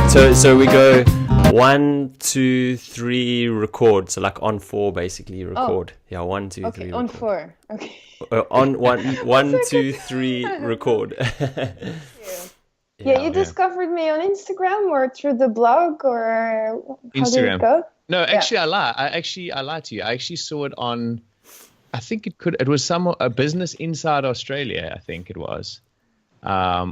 So we go 1, 2, 3, record. So like on 4, basically record. Yeah, 1, 2, 3. Okay, on 4. Okay. On 1, 2, 3, record. Yeah, you discovered me on Instagram or through the blog, or how did it go? No, actually, I lie. I lied to you. I actually saw it on. I think it was a Business Inside Australia. I think it was. I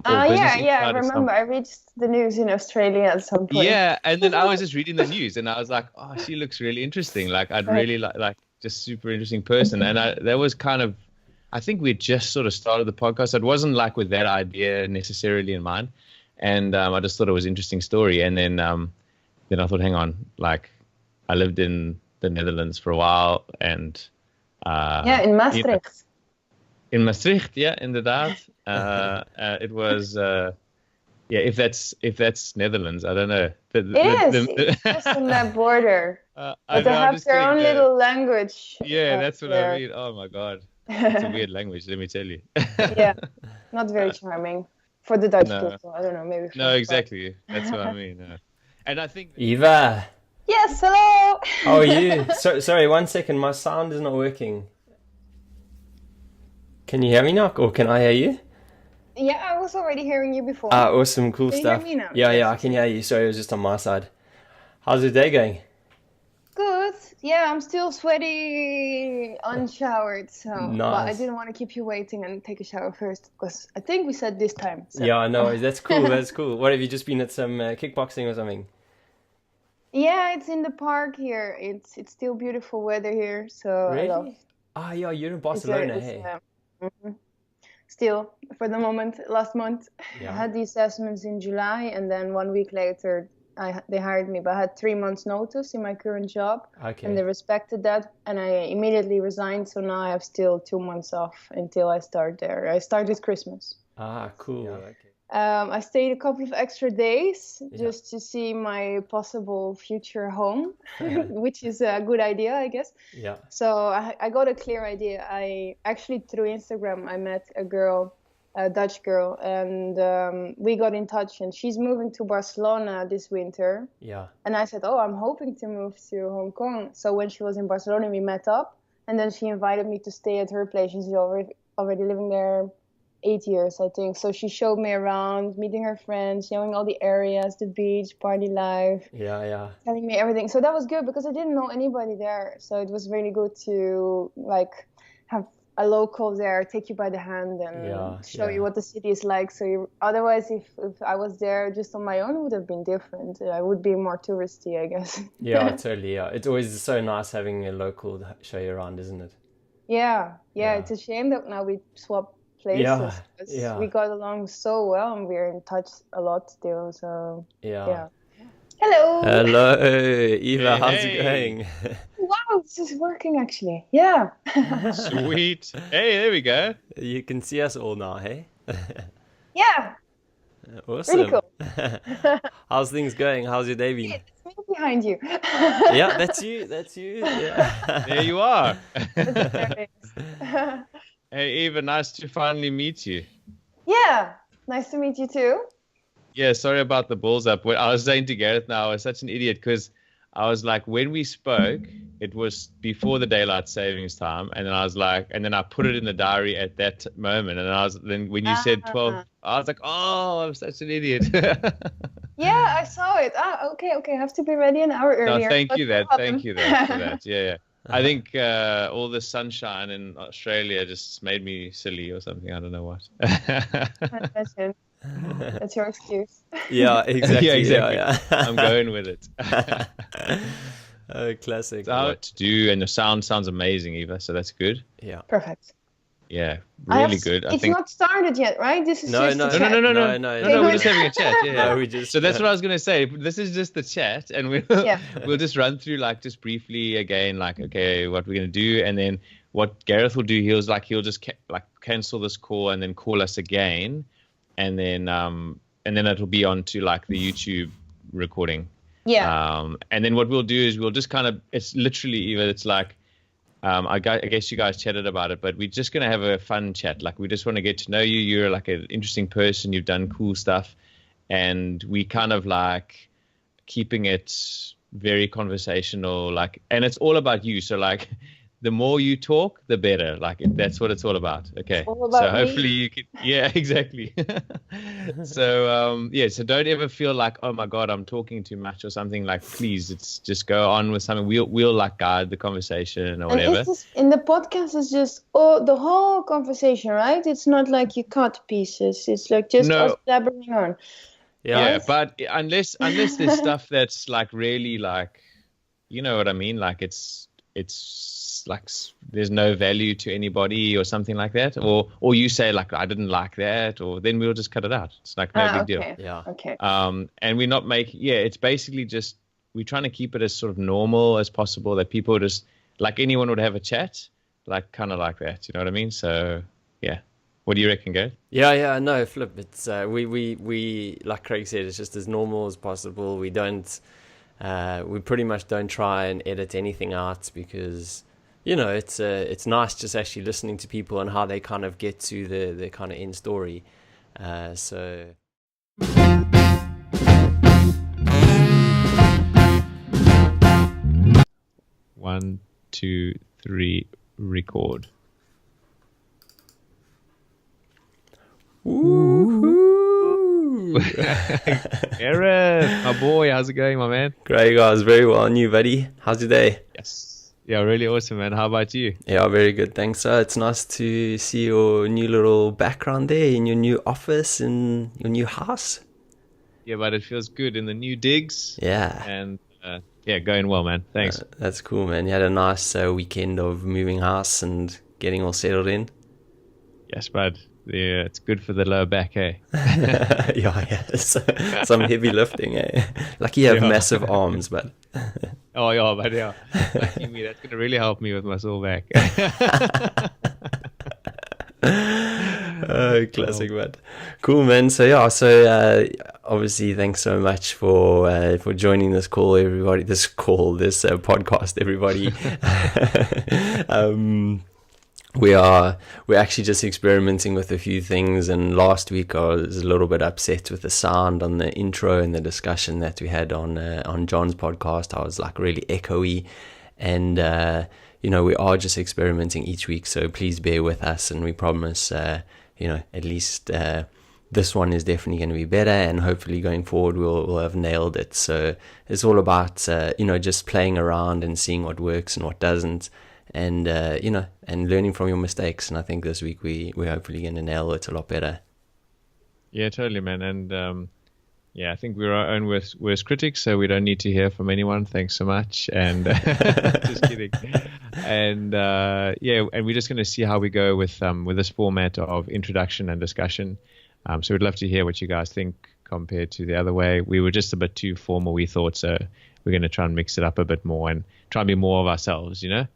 remember. I reached the news in Australia at some point. Yeah, and then I was just reading the news, and I was like, "Oh, she looks really interesting. Like, I'd really like just super interesting person." And that was kind of, I think we had just sort of started the podcast. It wasn't like with that idea necessarily in mind, and I just thought it was an interesting story. And then I thought, hang on, like, I lived in the Netherlands for a while, and in Maastricht. In Maastricht, yeah, inderdaad. It was, if that's Netherlands, I don't know. It's just on that border. But they have their own little language. Yeah, that's what I mean. Oh my God, it's a weird language. Let me tell you. Yeah, not very charming for the Dutch people. I don't know, maybe. No, exactly. That's what I mean. And I think Eva. Yes, hello. How are you? Sorry, 1 second. My sound is not working. Can you hear me now, or can I hear you? Yeah, I was already hearing you before. Awesome, cool can stuff. You hear me now? Yeah, I can hear you. Sorry, it was just on my side. How's the day going? Good. Yeah, I'm still sweaty, unshowered. So, nice. But I didn't want to keep you waiting and take a shower first, because I think we said this time. So. Yeah, I know. That's cool. That's cool. What, have you just been at some kickboxing or something? Yeah, it's in the park here. It's still beautiful weather here, so really? I love. Ah, yeah, you're in Barcelona, hey. Still, for the moment, last month, yeah. I had the assessments in July, and then 1 week later, they hired me, but I had 3 months notice in my current job, and they respected that, and I immediately resigned, so now I have still 2 months off until I start there. I start with Christmas. Ah, cool. Yeah, okay. I stayed a couple of extra days just to see my possible future home, which is a good idea, I guess. Yeah. So I got a clear idea. I actually, through Instagram, I met a girl, a Dutch girl, and we got in touch, and she's moving to Barcelona this winter. Yeah. And I said, I'm hoping to move to Hong Kong. So when she was in Barcelona, we met up, and then she invited me to stay at her place. She's already living there 8 years, I think. So she showed me around, meeting her friends, showing all the areas, the beach, party life. Yeah. Telling me everything. So that was good because I didn't know anybody there. So it was really good to like have a local there, take you by the hand and show you what the city is like. So otherwise, if I was there just on my own, it would have been different. I would be more touristy, I guess. Yeah, totally. Yeah, it's always so nice having a local show you around, isn't it? Yeah. It's a shame that now we swap places. Yeah. We got along so well, and we're in touch a lot still. So yeah. Hello, Eva. How's it going? Wow, this is working actually. Yeah. Sweet. Hey, there we go. You can see us all now, hey? Yeah. Awesome. Really cool. How's things going? How's your day been? Hey, it's me behind you. Yeah, that's you. Yeah. There you are. That's Hey, Eva, nice to finally meet you. Yeah, nice to meet you too. Yeah, sorry about the balls up. I was saying to Gareth now, I was such an idiot because I was like, when we spoke, it was before the daylight savings time, and then I was like, and then I put it in the diary at that moment, and then when you said 12, I was like, oh, I'm such an idiot. Yeah, I saw it. Okay, I have to be ready an hour earlier. No, thank you for that. Yeah. I think all the sunshine in Australia just made me silly or something. I don't know what. That's your excuse. Yeah, exactly. Yeah. I'm going with it. Oh, classic. It's out to do, and the sound sounds amazing, Eva. So that's good. Yeah. Perfect. Yeah, really good. It's not started yet, right? This is just No. We're just having a chat. Yeah. So that's what I was gonna say. This is just the chat, and we'll just run through like just briefly again, like okay, what we're gonna do, and then what Gareth will do. He'll just cancel this call and then call us again, and then it'll be on to like the YouTube recording. Yeah. And then what we'll do is we'll just kind of, it's literally Eva. It's like. I guess you guys chatted about it, but we're just going to have a fun chat. Like, we just want to get to know you. You're like an interesting person. You've done cool stuff. and we kind of like keeping it very conversational, like, and it's all about you. So like, the more you talk, the better. Like, that's what it's all about. Okay. All about so hopefully me. you can, yeah, exactly. So, so don't ever feel like, oh my God, I'm talking too much or something. Like, please, it's just go on with something. We'll like guide the conversation or whatever. And in the podcast, it's just the whole conversation, right? It's not like you cut pieces. It's like just us blabbering on. Yeah, but unless there's stuff that's like really like, you know what I mean? Like it's like there's no value to anybody or something like that, or you say like I didn't like that, or then we'll just cut it out. It's like no big deal. Yeah. Okay. And we're not making. Yeah, it's basically just we're trying to keep it as sort of normal as possible, that people just like anyone would have a chat, like kind of like that. You know what I mean? So yeah. What do you reckon, Gareth? Yeah, no, flip. It's we like Craig said, it's just as normal as possible. We pretty much don't try and edit anything out because, you know, it's nice just actually listening to people and how they kind of get to the kind of end story. So. 1, 2, 3, record. Woo-hoo. Gareth, my boy, how's it going, my man? Great, guys. Very well. And you, buddy? How's your day? Yes. Yeah, really awesome, man. How about you? Yeah, very good. Thanks. It's nice to see your new little background there in your new office in your new house. Yeah, but it feels good in the new digs. Yeah. And going well, man. Thanks. That's cool, man. You had a nice weekend of moving house and getting all settled in. Yes, bud. Yeah, it's good for the lower back, eh? yeah. Some heavy lifting, eh? Lucky you have massive arms, but. Oh, yeah, but yeah. Lucky me, that's going to really help me with my sore back. Oh, classic, bud. Cool, man. So obviously, thanks so much for joining this call, everybody. This podcast, everybody. We're actually just experimenting with a few things, and last week I was a little bit upset with the sound on the intro and the discussion that we had on John's podcast. I was like really echoey, and we are just experimenting each week, so please bear with us, and we promise at least this one is definitely going to be better, and hopefully going forward we'll have nailed it. So it's all about just playing around and seeing what works and what doesn't. And and learning from your mistakes, and I think this week we're hopefully going to nail it a lot better. Yeah, totally, man. And I think we're our own worst critics, so we don't need to hear from anyone. Thanks so much. And just kidding. And and we're just going to see how we go with this format of introduction and discussion. So we'd love to hear what you guys think compared to the other way. We were just a bit too formal, we thought, so we're going to try and mix it up a bit more and try and be more of ourselves, you know.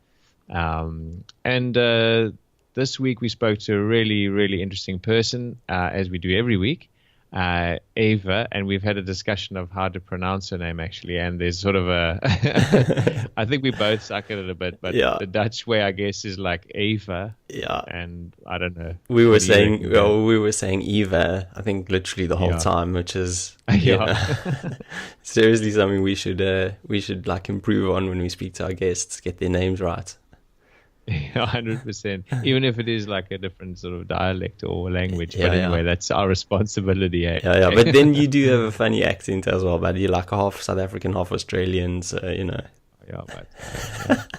This week we spoke to a really, really interesting person, as we do every week, Ava, and we've had a discussion of how to pronounce her name actually, and there's sort of I think we both suck at it a bit, but the Dutch way I guess is like Ava. Yeah. And I don't know. We were saying Eva, I think literally the whole time, which is seriously something we should like improve on when we speak to our guests, get their names right. 100%. Even if it is like a different sort of dialect or language, but anyway, that's our responsibility. Eh? Yeah. But then you do have a funny accent as well, but you're like half South African, half Australian, so Yeah, but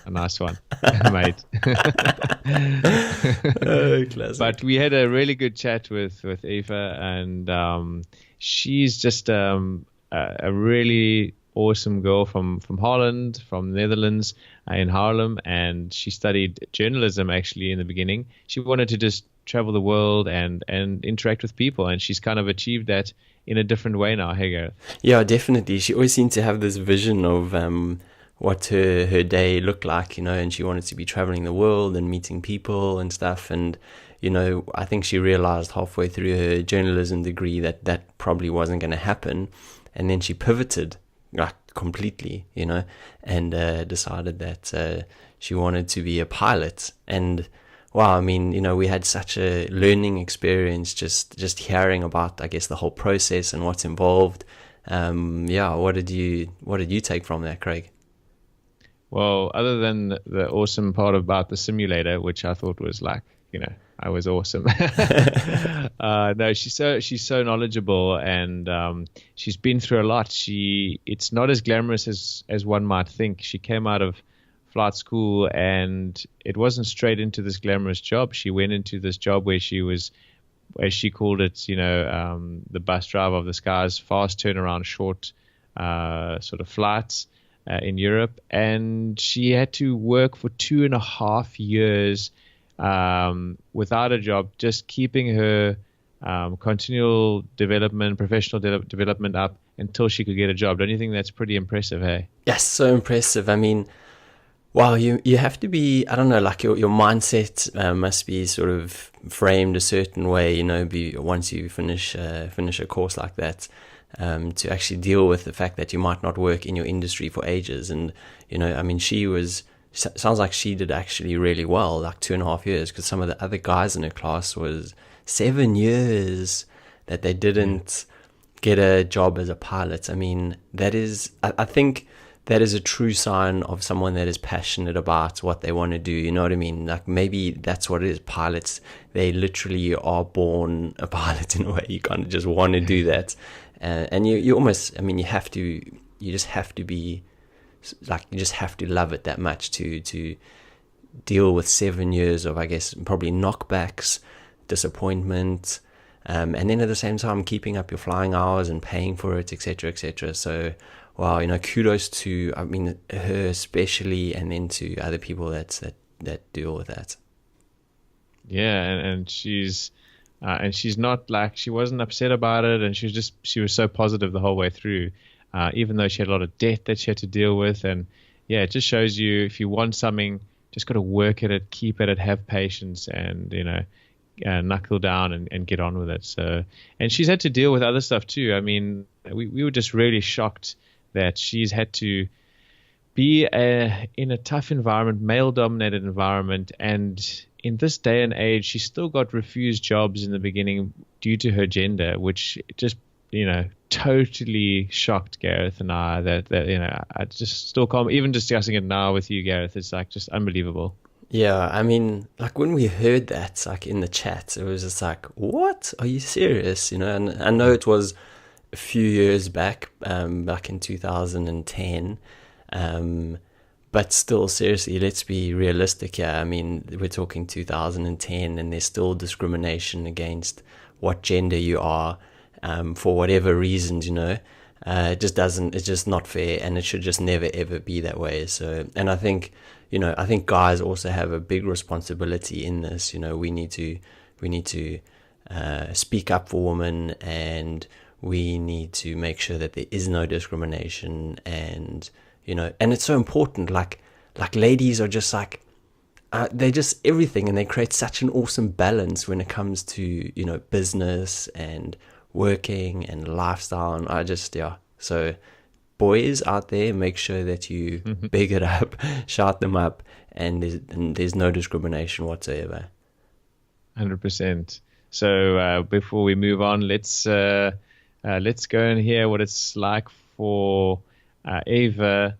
a nice one, mate. Classic. But we had a really good chat with Eva, and she's just a really awesome girl from Holland, from Netherlands, in Haarlem, and she studied journalism actually in the beginning. She wanted to just travel the world and interact with people, and she's kind of achieved that in a different way now. Hey, Gareth. Yeah, definitely. She always seemed to have this vision of what her day looked like, and she wanted to be traveling the world and meeting people and stuff. And I think she realized halfway through her journalism degree that probably wasn't going to happen, and then she pivoted like completely, and decided that she wanted to be a pilot. And wow, I mean, we had such a learning experience just hearing about, I guess, the whole process and what's involved. What did you take from that, Craig? Well, other than the awesome part about the simulator, which I thought was like, I was awesome. No, she's so knowledgeable, and she's been through a lot. It's not as glamorous as one might think. She came out of flight school, and it wasn't straight into this glamorous job. She went into this job where she was, as she called it, the bus driver of the skies, fast turnaround, short sort of flights in Europe. And she had to work for 2.5 years without a job, just keeping her continual development, professional development up until she could get a job. Don't you think that's pretty impressive, hey? Yes, so impressive. I mean, wow, you have to be, I don't know, like your mindset must be sort of framed a certain way, once you finish a course like that, to actually deal with the fact that you might not work in your industry for ages. And, I mean, sounds like she did actually really well, like 2.5 years, because some of the other guys in her class was 7 years that they didn't get a job as a pilot. I mean, I think that is a true sign of someone that is passionate about what they want to do. You know what I mean? Like, maybe that's what it is. Pilots, they literally are born a pilot in a way. You kind of just want to do that. And you almost, I mean, you just have to be, like, you just have to love it that much to deal with 7 years of, I guess, probably knockbacks, disappointment, and then at the same time keeping up your flying hours and paying for it, etc., etc. So, wow, kudos to, I mean, her especially, and then to other people that deal with that. Yeah, and she's not like, she wasn't upset about it, and she was so positive the whole way through, even though she had a lot of debt that she had to deal with. And yeah, it just shows you, if you want something, just got to work at it, keep at it, have patience, and knuckle down and get on with it. So, and she's had to deal with other stuff too. I mean, we were just really shocked that she's had to be in a tough environment, male-dominated environment, and in this day and age, she still got refused jobs in the beginning due to her gender, which just, totally shocked Gareth and I. That I just still can't, even discussing it now with you, Gareth, it's like just unbelievable. Yeah, I mean, like, when we heard that, like, in the chat, it was just like, what? Are you serious? And I know it was a few years back in 2010, but still, seriously, let's be realistic here. I mean, we're talking 2010, and there's still discrimination against what gender you are, for whatever reasons, it's just not fair, and it should just never ever be that way. So, and I think guys also have a big responsibility in this. We need to speak up for women, and we need to make sure that there is no discrimination. And and it's so important. Like ladies are just like, they're just everything, and they create such an awesome balance when it comes to business and working and lifestyle. And so boys out there, make sure that you big it up, shout them up, and there's no discrimination whatsoever. 100%. So before we move on, let's go and hear what it's like for Eva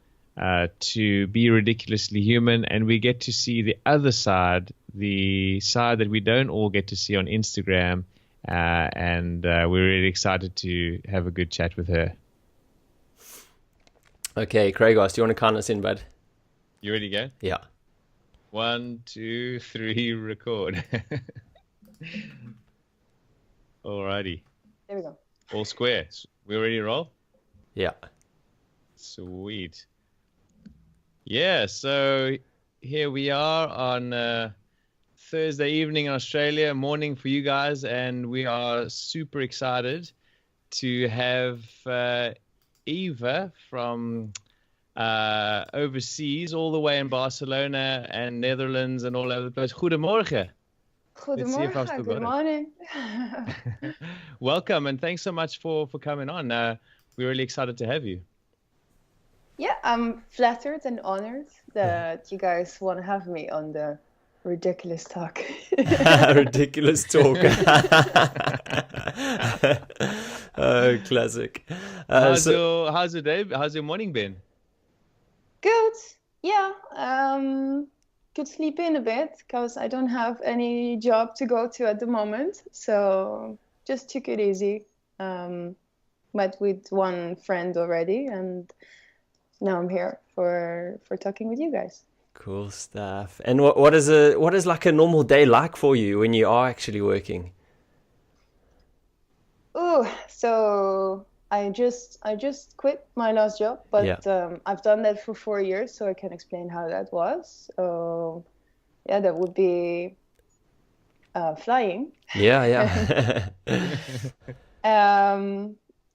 to be ridiculously human, and we get to see the other side, the side that we don't all get to see on Instagram, and we're really excited to have a good chat with her. Okay, Craigos, do you want to count us in, bud? You ready to go? Yeah. 1, 2, 3, record. Alrighty. There we go. All square. We ready to roll? Yeah. Sweet. Yeah, so here we are on Thursday evening in Australia, morning for you guys, and we are super excited to have Eva from overseas, all the way in Barcelona and Netherlands and all over the place. Goedemorgen. Goedemorgen. Good morning. Welcome, and thanks so much for coming on. We're really excited to have you. Yeah, I'm flattered and honored that you guys want to have me on the Ridiculous talk. Ridiculous talk. Oh, classic. How's your day? How's your morning been? Good. Yeah. Could sleep in a bit because I don't have any job to go to at the moment. So just took it easy. Met with one friend already, and now I'm here for talking with you guys. Cool stuff. And what is like a normal day like for you when you are actually working? Oh, so I just quit my last job, but Yeah. I've done that for 4 years, so I can explain how that was. Yeah, that would be flying. Yeah.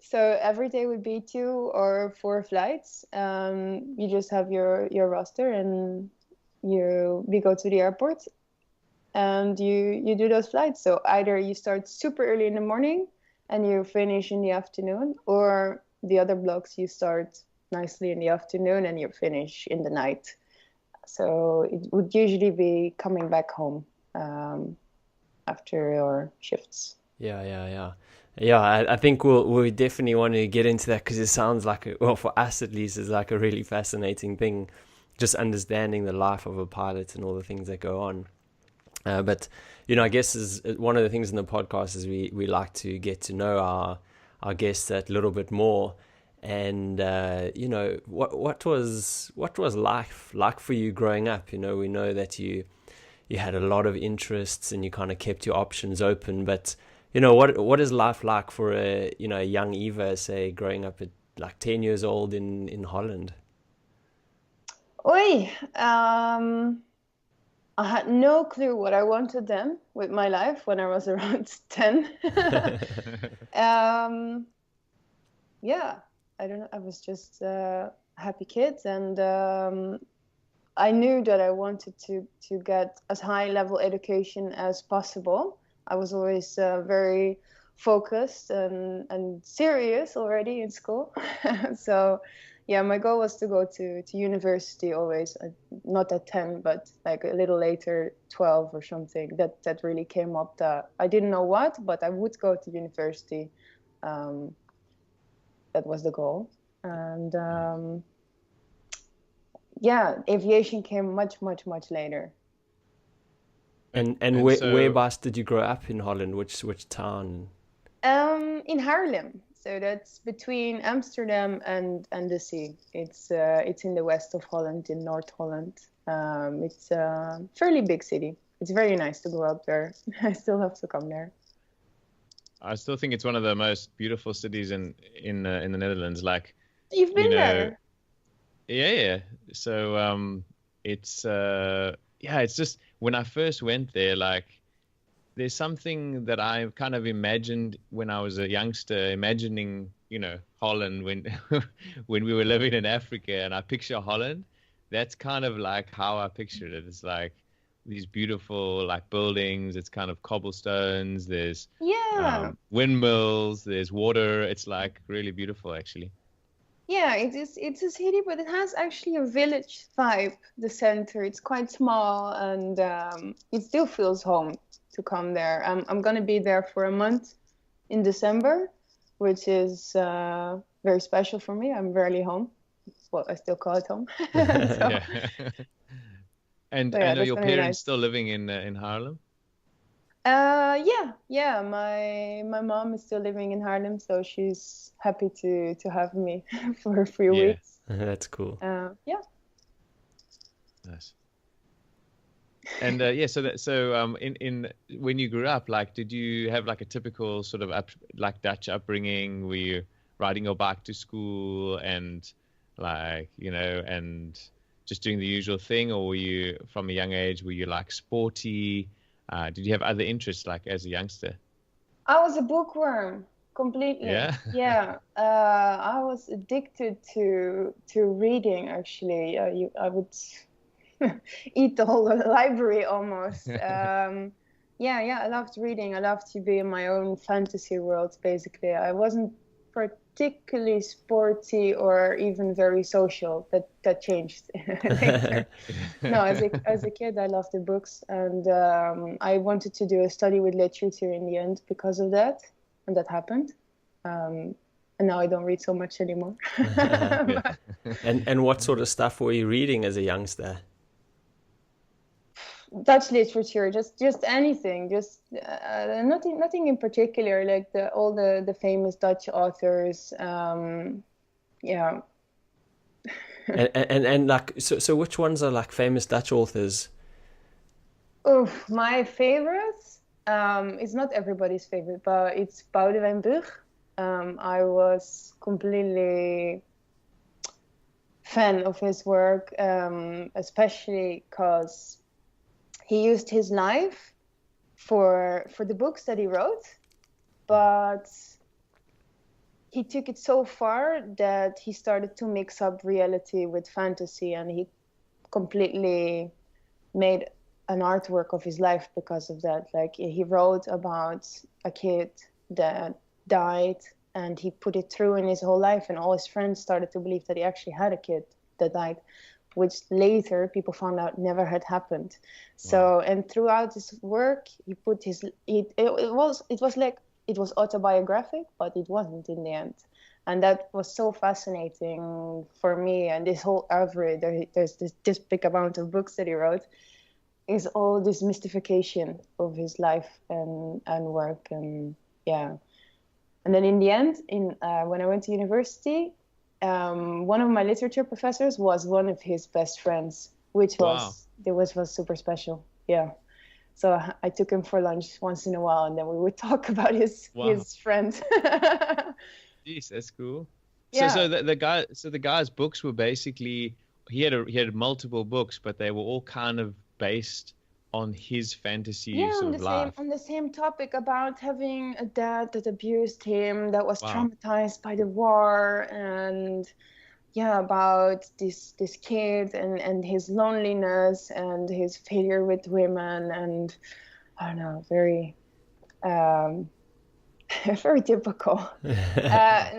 So every day would be 2 or 4 flights. You just have your roster, and we go to the airport, and you do those flights. So either you start super early in the morning and you finish in the afternoon, or the other blocks you start nicely in the afternoon and you finish in the night. So it would usually be coming back home after your shifts. Yeah. I think we definitely want to get into that because it sounds like, well, for us at least, it's like a really fascinating thing, just understanding the life of a pilot and all the things that go on. But I guess is one of the things in the podcast is we like to get to know our guests a little bit more, and what was life like for you growing up? We know that you had a lot of interests and you kind of kept your options open, but what is life like for a young Eva, say, growing up at like 10 years old in Holland? Oi, I had no clue what I wanted then with my life when I was around 10. Yeah, I don't know. I was just a happy kid, and I knew that I wanted to get as high level education as possible. I was always very focused and serious already in school. So yeah, my goal was to go to university always, not at 10, but like a little later, 12 or something. That really came up that I didn't know what, but I would go to university. That was the goal. And yeah, aviation came much later. And whereabouts did you grow up in Holland? Which town? In Haarlem. So that's between Amsterdam and the sea. It's in the west of Holland, in North Holland. It's a fairly big city. It's very nice to grow up there. I still have to come there. I still think it's one of the most beautiful cities in the Netherlands. Like, you've been there. Yeah. So it's just when I first went there, like, there's something that I kind of imagined when I was a youngster, imagining, Holland when when we were living in Africa, and I picture Holland. That's kind of like how I pictured it. It's like these beautiful like buildings. It's kind of cobblestones. There's windmills. There's water. It's like really beautiful, actually. Yeah, it's a city, but it has actually a village vibe, the center. It's quite small, and it still feels home to come there. I'm going to be there for a month in December, which is very special for me. I'm rarely home. Well, I still call it home. Yeah. And yeah, are your parents nice. still living in Haarlem? Yeah. My mom is still living in Haarlem, so she's happy to have me for a few weeks. That's cool. Yeah. Nice. And in when you grew up, like, did you have like a typical sort of like Dutch upbringing? Were you riding your bike to school and like and just doing the usual thing, or were you from a young age? Were you like sporty? Did you have other interests like as a youngster? I was a bookworm completely. Yeah. I was addicted to reading. Actually, I would eat the whole library almost. Yeah. I loved reading. I loved to be in my own fantasy world. Basically, I wasn't particularly sporty or even very social. That changed later. No, as a kid, I loved the books, and I wanted to do a study with literature in the end because of that, and that happened. And now I don't read so much anymore. And what sort of stuff were you reading as a youngster? Dutch literature, just anything, just nothing in particular, like all the famous Dutch authors. Yeah. And like so which ones are like famous Dutch authors? Oh, my favorites. It's not everybody's favorite, but it's Boudewijn Buch. I was completely fan of his work, especially because he used his life for the books that he wrote, but he took it so far that he started to mix up reality with fantasy, and he completely made an artwork of his life because of that. Like, he wrote about a kid that died, and he put it through in his whole life, and all his friends started to believe that he actually had a kid that died, which later people found out never had happened. Wow. So, and throughout his work, he put it was autobiographic, but it wasn't in the end. And that was so fascinating for me. And this whole oeuvre, there's this big amount of books that he wrote, is all this mystification of his life and work. And yeah. And then in the end, when I went to university, one of my literature professors was one of his best friends, which was super special. Yeah. So I took him for lunch once in a while, and then we would talk about his friend. Jeez, that's cool. Yeah. So the guy's books were basically, he had multiple books, but they were all kind of based on his fantasy sort of life. On the same topic about having a dad that abused him, that was traumatized by the war, and about this kid and his loneliness and his failure with women, and I don't know, very very typical.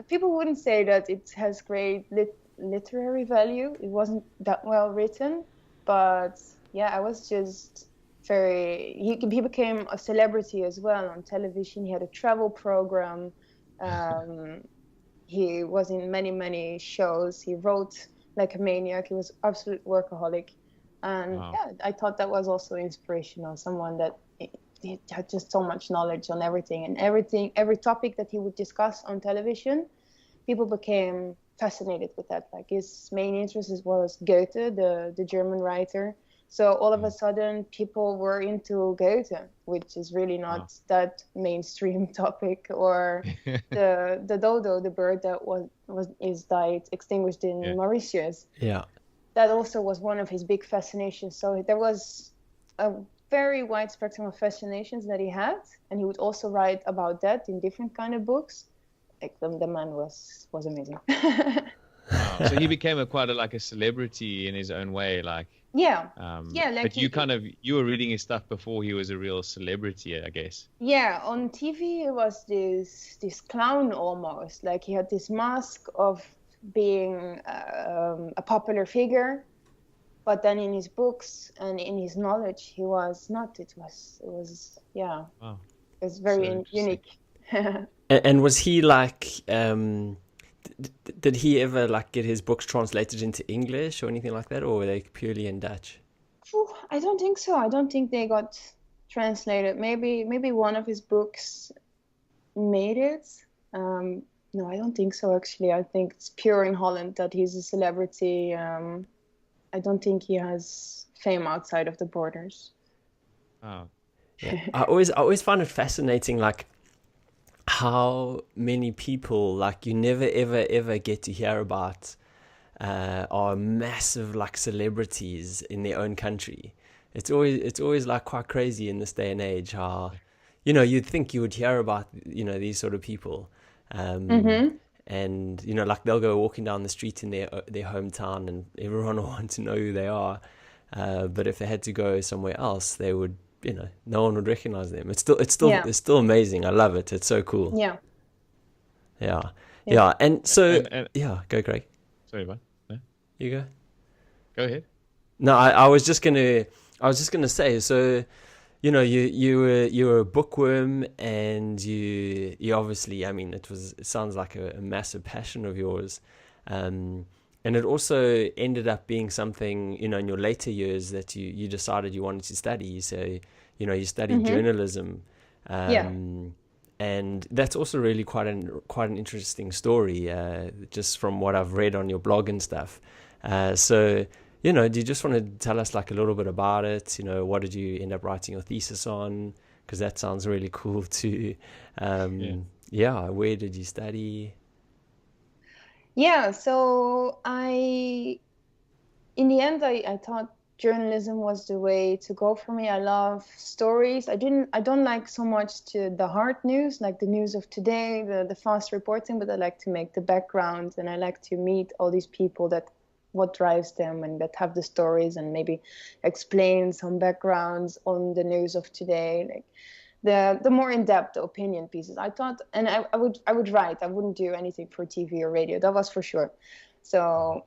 People wouldn't say that it has great literary value. It wasn't that well written, but I was just he became a celebrity as well on television. He had a travel program. He was in many shows. He wrote like a maniac. He was absolute workaholic. And I thought that was also inspirational. Someone that he had just so much knowledge on everything, and every topic that he would discuss on television, people became fascinated with that. Like, his main interest was Goethe, the German writer. So all of a sudden, people were into Goethe, which is really not that mainstream topic. Or the dodo, the bird that died extinguished in Mauritius. Yeah, that also was one of his big fascinations. So there was a very wide spectrum of fascinations that he had, and he would also write about that in different kind of books. Like, the man was amazing. Wow. So he became quite a celebrity in his own way, like. Like, but you were reading his stuff before he was a real celebrity, I guess. Yeah, on TV he was this clown almost. Like, he had this mask of being a popular figure, but then in his books and in his knowledge, he was not. It was Wow. It was very unique. And was he like? Did he ever get his books translated into English or anything like that, or were they purely in Dutch? I don't think so. I don't think they got translated. Maybe one of his books made it. No, I don't think so, actually. I think it's pure in Holland that he's a celebrity. I don't think he has fame outside of the borders. Oh. Yeah. I always find it fascinating, how many people you never ever get to hear about are massive celebrities in their own country. It's always quite crazy in this day and age how you'd think you would hear about these sort of people, and they'll go walking down the street in their hometown and everyone will want to know who they are, but if they had to go somewhere else, they would. No one would recognize them. It's still amazing. I love it. It's so cool. Yeah. Yeah, and so yeah, go Craig. Sorry, what? No? You go. Go ahead. No, I was just gonna say, so you know, you were a bookworm, and you obviously, I mean, it sounds like a massive passion of yours, and it also ended up being something, you know, in your later years that you decided you wanted to study. So, you know, you studied journalism, and that's also really quite an interesting story, just from what I've read on your blog and stuff. So, you know, do you just want to tell us like a little bit about it? You know, what did you end up writing your thesis on? Because that sounds really cool too. Where did you study? Yeah, so in the end, I thought journalism was the way to go for me. I love stories. I don't like so much the hard news, like the news of today, the fast reporting, but I like to make the background, and I like to meet all these people what drives them, and that have the stories, and maybe explain some backgrounds on the news of today, like the more in-depth opinion pieces. I thought, and I would write. I wouldn't do anything for TV or radio, that was for sure. So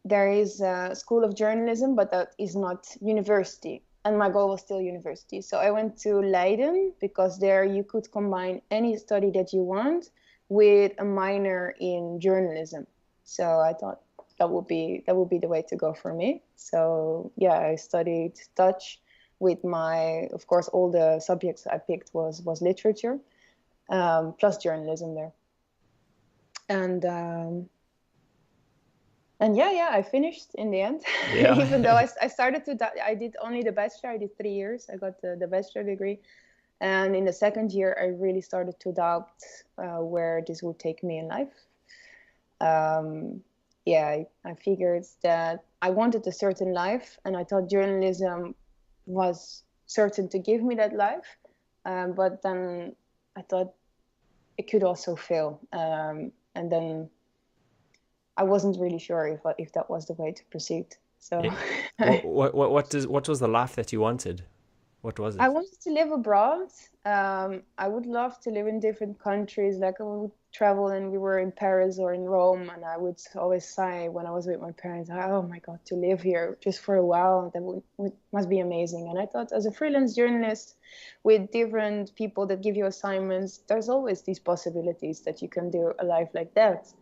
there is a school of journalism, but that is not university, and my goal was still university. So I went to Leiden, because there you could combine any study that you want with a minor in journalism. So I thought that would be the way to go for me. So yeah, I studied Dutch with of course, all the subjects I picked was literature, plus journalism there. And yeah, I finished in the end. Yeah. Even though I started I did only the bachelor. I did 3 years. I got the bachelor degree. And in the second year, I really started to doubt where this would take me in life. I figured that I wanted a certain life, and I thought journalism was certain to give me that life. But then I thought it could also fail. And then I wasn't really sure if that was the way to proceed. So, what was the life that you wanted? What was it? I wanted to live abroad. I would love to live in different countries. Like I would travel, and we were in Paris or in Rome, and I would always sigh when I was with my parents, "Oh my God, to live here just for a while, that must be amazing." And I thought, as a freelance journalist with different people that give you assignments, there's always these possibilities that you can do a life like that.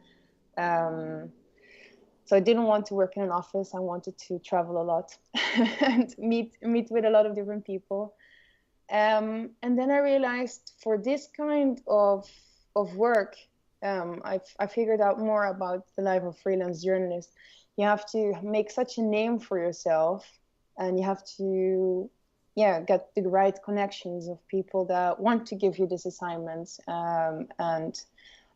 So I didn't want to work in an office. I wanted to travel a lot and meet with a lot of different people. And then I realized for this kind of work, I figured out more about the life of freelance journalist. You have to make such a name for yourself, and you have to get the right connections of people that want to give you this assignment. And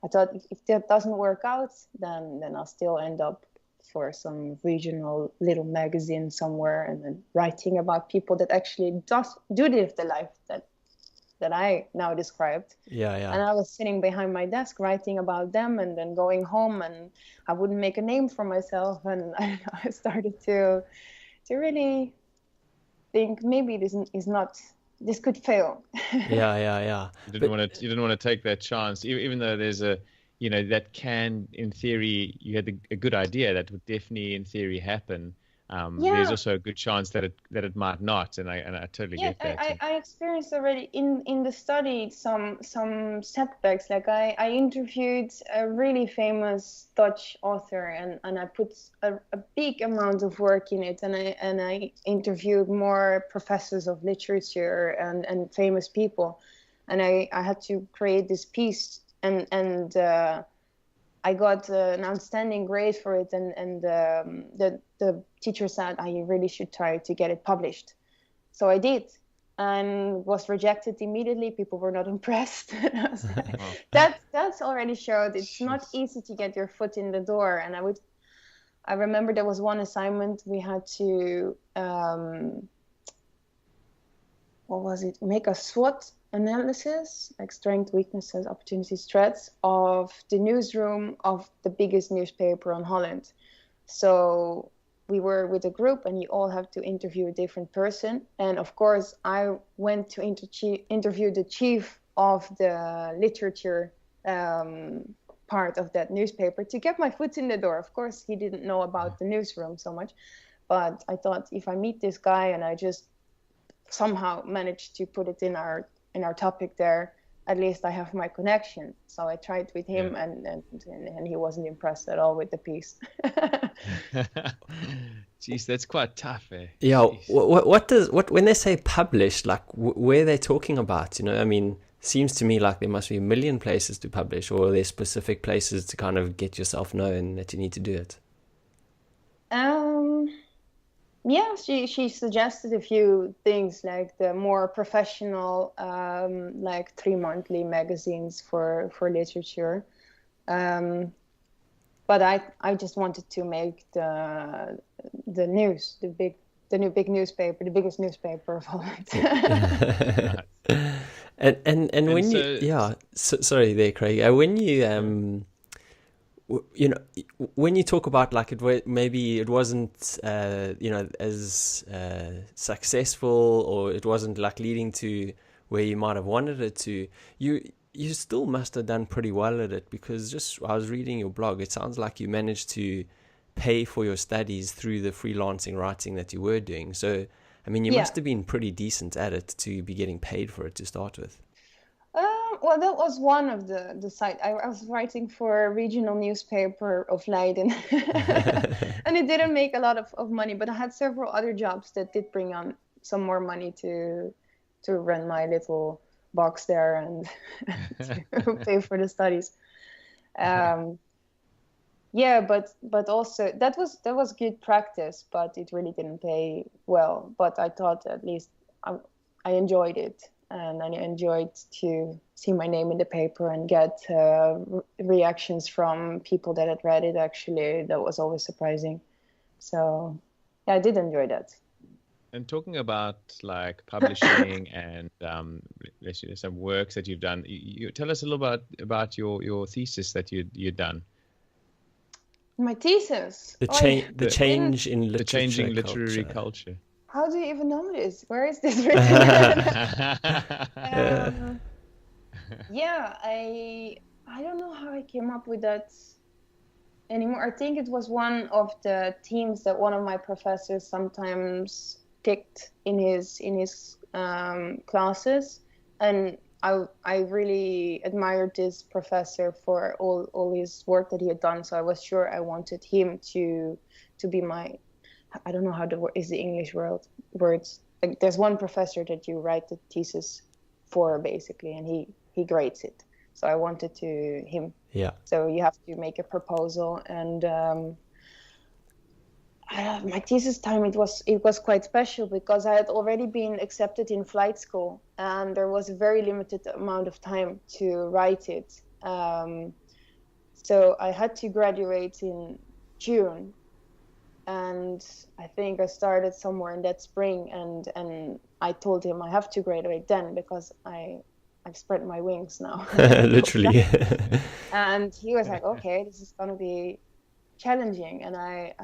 I thought if that doesn't work out, then I'll still end up for some regional little magazine somewhere, and then writing about people that actually do live the life that I now described. Yeah. And I was sitting behind my desk writing about them, and then going home, and I wouldn't make a name for myself. And I started to really think maybe this could fail. Yeah. You didn't want to take that chance, even though there's that can, in theory, you had a good idea that would definitely, in theory, happen. There's also a good chance that it might not, and I totally get that. I experienced already in the study some setbacks. Like I interviewed a really famous Dutch author, and I put a big amount of work in it, and I interviewed more professors of literature and famous people, and I had to create this piece, and I got an outstanding grade for it, and the teacher said I really should try to get it published. So I did, and was rejected immediately. People were not impressed. I was like, that's already showed it's not easy to get your foot in the door. And I remember there was one assignment we had to make a SWOT analysis, like strengths, weaknesses, opportunities, threats, of the newsroom of the biggest newspaper on Holland. So we were with a group, and you all have to interview a different person. And of course, I went to interview the chief of the literature part of that newspaper to get my foot in the door. Of course, he didn't know about the newsroom so much, but I thought if I meet this guy and I just somehow manage to put it in our topic there, at least I have my connection. So I tried with him, and he wasn't impressed at all with the piece. Jeez, that's quite tough, eh? Yeah. What when they say published, like where are they talking about? You know, I mean, seems to me like there must be a million places to publish, or are there specific places to kind of get yourself known that you need to do it? Yeah, she suggested a few things, like the more professional, like 3 monthly magazines for literature. But I just wanted to make the news, the new big newspaper, the biggest newspaper of all time. And when sorry there, Craig. When you you know, when you talk about like maybe it wasn't you know, as successful, or it wasn't like leading to where you might have wanted it to, you still must have done pretty well at it, because just I was reading your blog, it sounds like you managed to pay for your studies through the freelancing writing that you were doing. So I mean, you must have been pretty decent at it to be getting paid for it to start with. Well, that was one of the site. I was writing for a regional newspaper of Leiden, and it didn't make a lot of money, but I had several other jobs that did bring on some more money to run my little box there and to pay for the studies. Yeah, but also that was good practice, but it really didn't pay well. But I thought at least I enjoyed it. And I enjoyed to see my name in the paper and get reactions from people that had read it. Actually, that was always surprising. So, yeah, I did enjoy that. And talking about like publishing and some works that you've done, you tell us a little about your thesis that you'd done. My thesis. The change in literature, the changing literary culture. How do you even know this? Where is this written? Yeah, I don't know how I came up with that anymore. I think it was one of the themes that one of my professors sometimes picked in his classes, and I really admired this professor for all his work that he had done. So I was sure I wanted him to be my, I don't know how is the English words. Like, there's one professor that you write the thesis for, basically, and he grades it. So I wanted him. Yeah. So you have to make a proposal, and my thesis time, it was quite special because I had already been accepted in flight school, and there was a very limited amount of time to write it. So I had to graduate in June. And I think I started somewhere in that spring, and I told him I have to graduate then because I've spread my wings now. Literally. And he was like, okay, this is going to be challenging. And I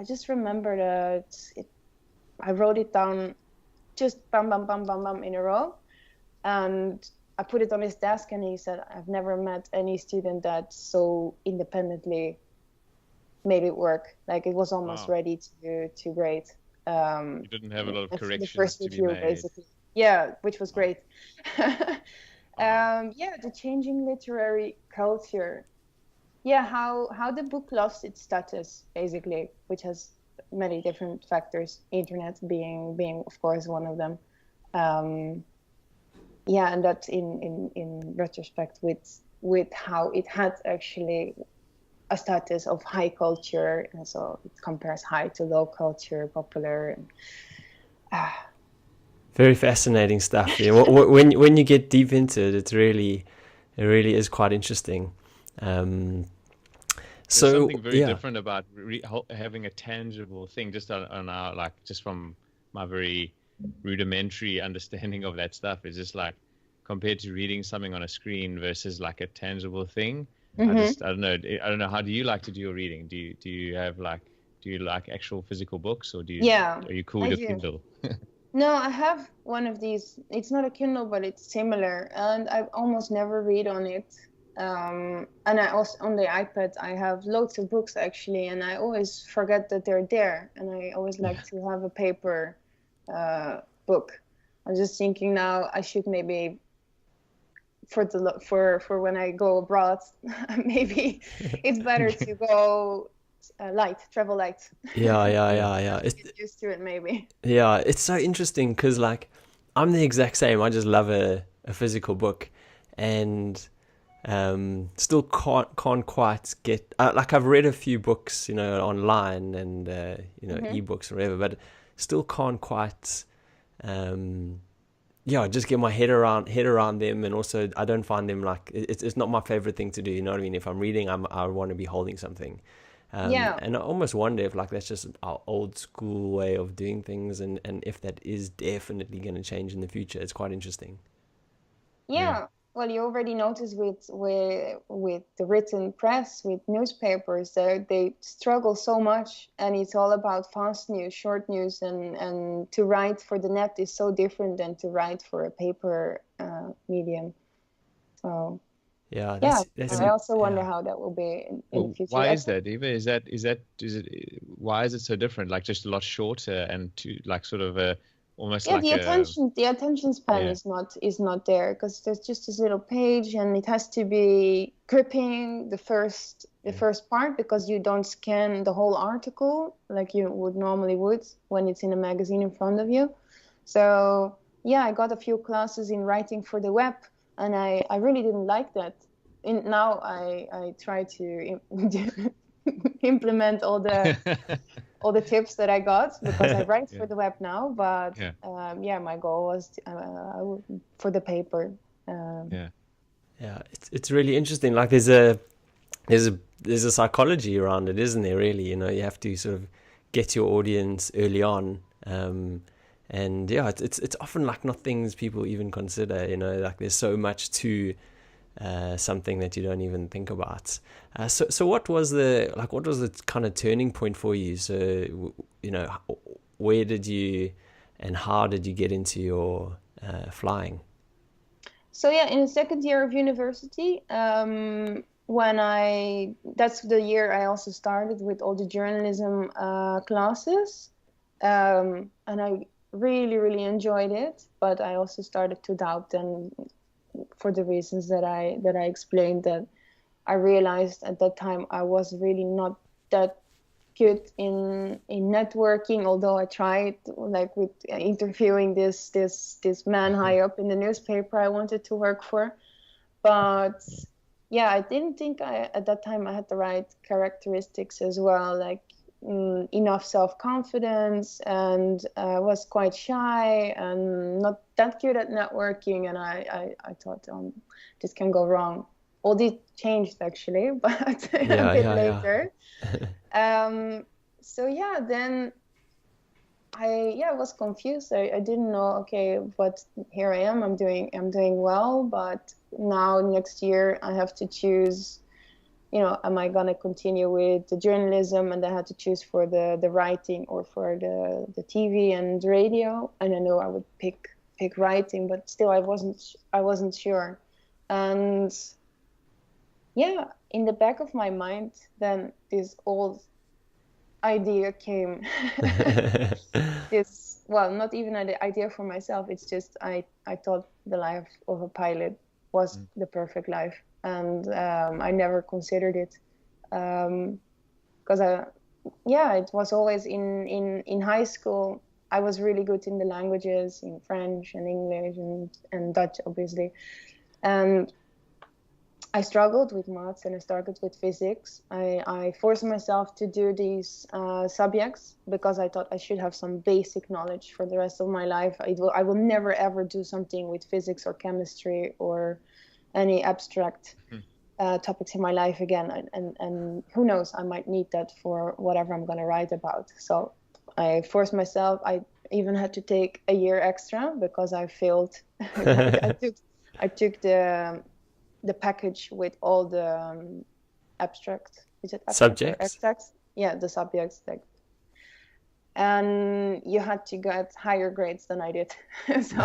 just remember that I wrote it down just bam, bam, bam, bam, bam in a row. And I put it on his desk, and he said, I've never met any student that so independently made it work. Like, it was almost ready to grade. You didn't have a lot of corrections to be made. Basically. Yeah, which was great. The changing literary culture. Yeah, how the book lost its status, basically, which has many different factors, internet being of course one of them. And that in retrospect with how it had actually a status of high culture, and so it compares high to low culture, popular. Very fascinating stuff. Yeah. When you get deep into it, it really is quite interesting. There's something very different about having a tangible thing, just on our, like, just from my very rudimentary understanding of that stuff, is just like compared to reading something on a screen versus like a tangible thing. Mm-hmm. I don't know. How do you like to do your reading? Do you like actual physical books, or are you cool with Kindle? No, I have one of these. It's not a Kindle, but it's similar, and I almost never read on it. And I also, on the iPad, I have loads of books actually, and I always forget that they're there. And I always like to have a paper book. I'm just thinking now I should maybe for when I go abroad, maybe it's better to go travel light. Yeah. Get used to it maybe. Yeah, it's so interesting because like I'm the exact same. I just love a physical book, and still can't quite get like I've read a few books, you know, online and ebooks or whatever, but still can't quite just get my head around them. And also I don't find them like it's not my favorite thing to do, you know what I mean? If I'm reading, I want to be holding something. And I almost wonder if like that's just our old school way of doing things, and if that is definitely going to change in the future. It's quite interesting. Yeah. Well, you already noticed with the written press, with newspapers, they struggle so much, and it's all about fast news, short news, and to write for the net is so different than to write for a paper medium. So that's I also wonder how that will be in the future. Why is that, Eva? Is it why is it so different? Like just a lot shorter and to like sort of a almost like the attention span is not there, because there's just this little page, and it has to be gripping the first part, because you don't scan the whole article like you would normally when it's in a magazine in front of you. So I got a few classes in writing for the web, and I really didn't like that. Now I try to implement all the tips that I got, because I write for the web now. But my goal was for the paper. It's really interesting. Like there's a psychology around it, isn't there? Really, you know, you have to sort of get your audience early on. And it's often like not things people even consider, you know, like there's so much to something that you don't even think about. So what was the kind of turning point for you? So, you know, where did you and how did you get into your flying? So in the second year of university, that's the year I also started with all the journalism classes, and I really, really enjoyed it. But I also started to doubt them for the reasons that I explained. That I realized at that time I was really not that good in networking, although I tried, like with interviewing this man high up in the newspaper I wanted to work for. But I didn't think at that time I had the right characteristics as well, like enough self-confidence, and was quite shy and not that good at networking. And I thought, this can go wrong. All this changed actually, but a bit later. Then I was confused. I didn't know. Okay, but here I am. I'm doing well. But now next year I have to choose. You know, am I gonna continue with the journalism? And I had to choose for the writing or for the TV and radio. And I know I would pick writing, but still I wasn't sure. And in the back of my mind, then this old idea came. Not even an idea for myself. It's just I thought the life of a pilot was the perfect life, and I never considered it, because it was always in high school. I was really good in the languages, in French and English and Dutch, obviously, and I struggled with maths and I struggled with physics. I forced myself to do these subjects because I thought I should have some basic knowledge for the rest of my life. I will never ever do something with physics or chemistry or any abstract topics in my life again. And who knows, I might need that for whatever I'm going to write about. So I forced myself. I even had to take a year extra because I failed. I took the package with all the abstract. Is it abstract subjects? Abstracts? Yeah, the subjects. and you had to get higher grades than I did. so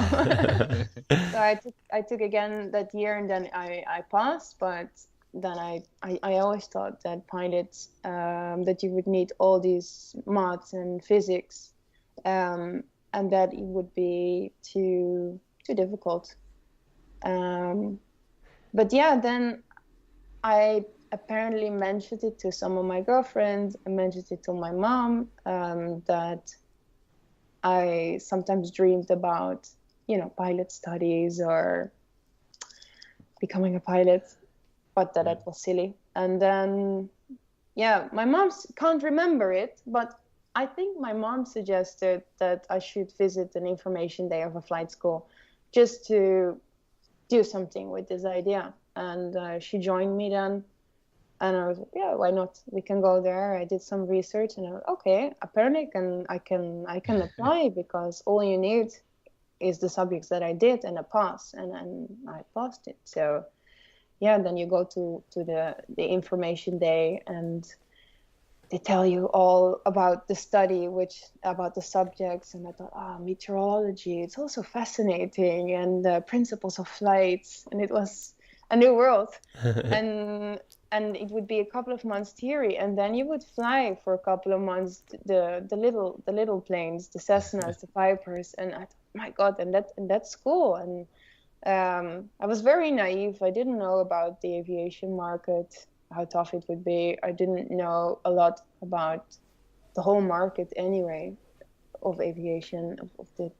I took again that year, and then I passed, but then I always thought that pilots, that you would need all these maths and physics, and that it would be too difficult. But yeah, then I apparently mentioned it to some of my girlfriends. I mentioned it to my mom, that I sometimes dreamed about, pilot studies or becoming a pilot, but that was silly. And then, yeah, my mom can't remember it, but I think my mom suggested that I should visit an information day of a flight school just to do something with this idea. And she joined me then. And I was like, yeah, why not? We can go there. I did some research, and I was okay. Apparently, I can apply, because all you need is the subjects that I did and a pass, and I passed it. So, yeah, then you go to the information day, and they tell you all about the study, about the subjects. And I thought, meteorology, it's also fascinating, and the principles of flights, and it was a new world. And it would be a couple of months theory, and then you would fly for a couple of months the little planes, the Cessnas, the Vipers, and I thought, my God, and that's cool. And I was very naive. I didn't know about the aviation market, how tough it would be. I didn't know a lot about the whole market anyway of aviation, of the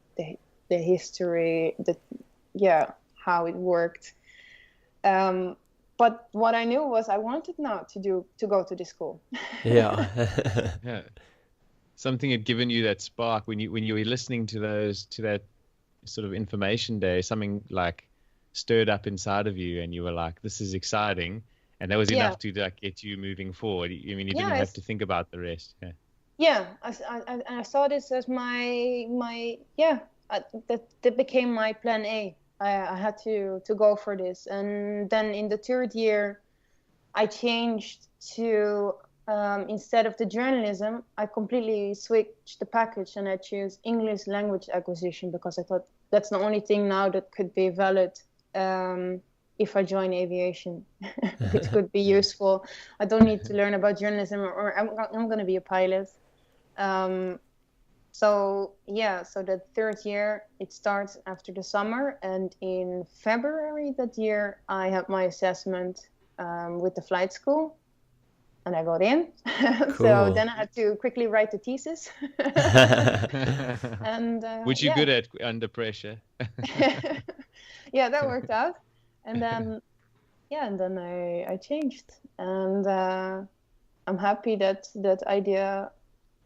history, how it worked. But what I knew was I wanted now to go to this school. Yeah. Yeah. Something had given you that spark when you were listening to that sort of information day. Something like stirred up inside of you, and you were like, "This is exciting," and that was enough to get you moving forward. I mean, you didn't have to think about the rest. Yeah. Yeah, I saw this as that became my plan A. I had to go for this. And then in the third year, I changed to, instead of the journalism, I completely switched the package, and I chose English language acquisition, because I thought that's the only thing now that could be valid if I join aviation, which could be useful. I don't need to learn about journalism, or I'm going to be a pilot. So the third year, it starts after the summer, and in February that year, I had my assessment with the flight school, and I got in. Cool. So then I had to quickly write the thesis. And which you're good at under pressure. Yeah, that worked out. And then I changed, and I'm happy that idea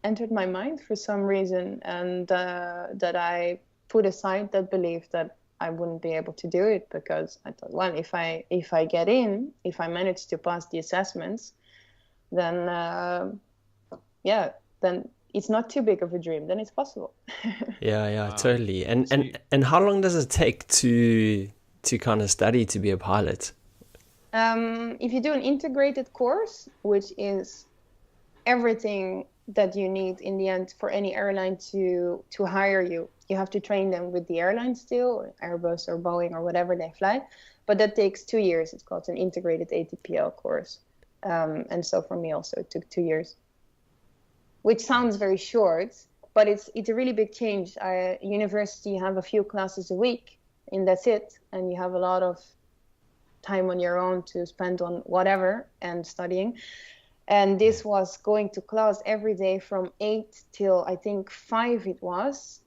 entered my mind for some reason, and that I put aside that belief that I wouldn't be able to do it, because I thought, well, if I get in, if I manage to pass the assessments, then then it's not too big of a dream, then it's possible. Yeah, wow. Totally. And how long does it take to kind of study to be a pilot? If you do an integrated course, which is everything that you need in the end for any airline to hire you, you have to train them with the airline still, Airbus or Boeing or whatever they fly, but that takes 2 years. It's called an integrated Atpl course, and so for me also it took 2 years, which sounds very short, but it's a really big change. University, you have a few classes a week, and that's it, and you have a lot of time on your own to spend on whatever and studying. And this was going to class every day from 8 till I think 5 it was.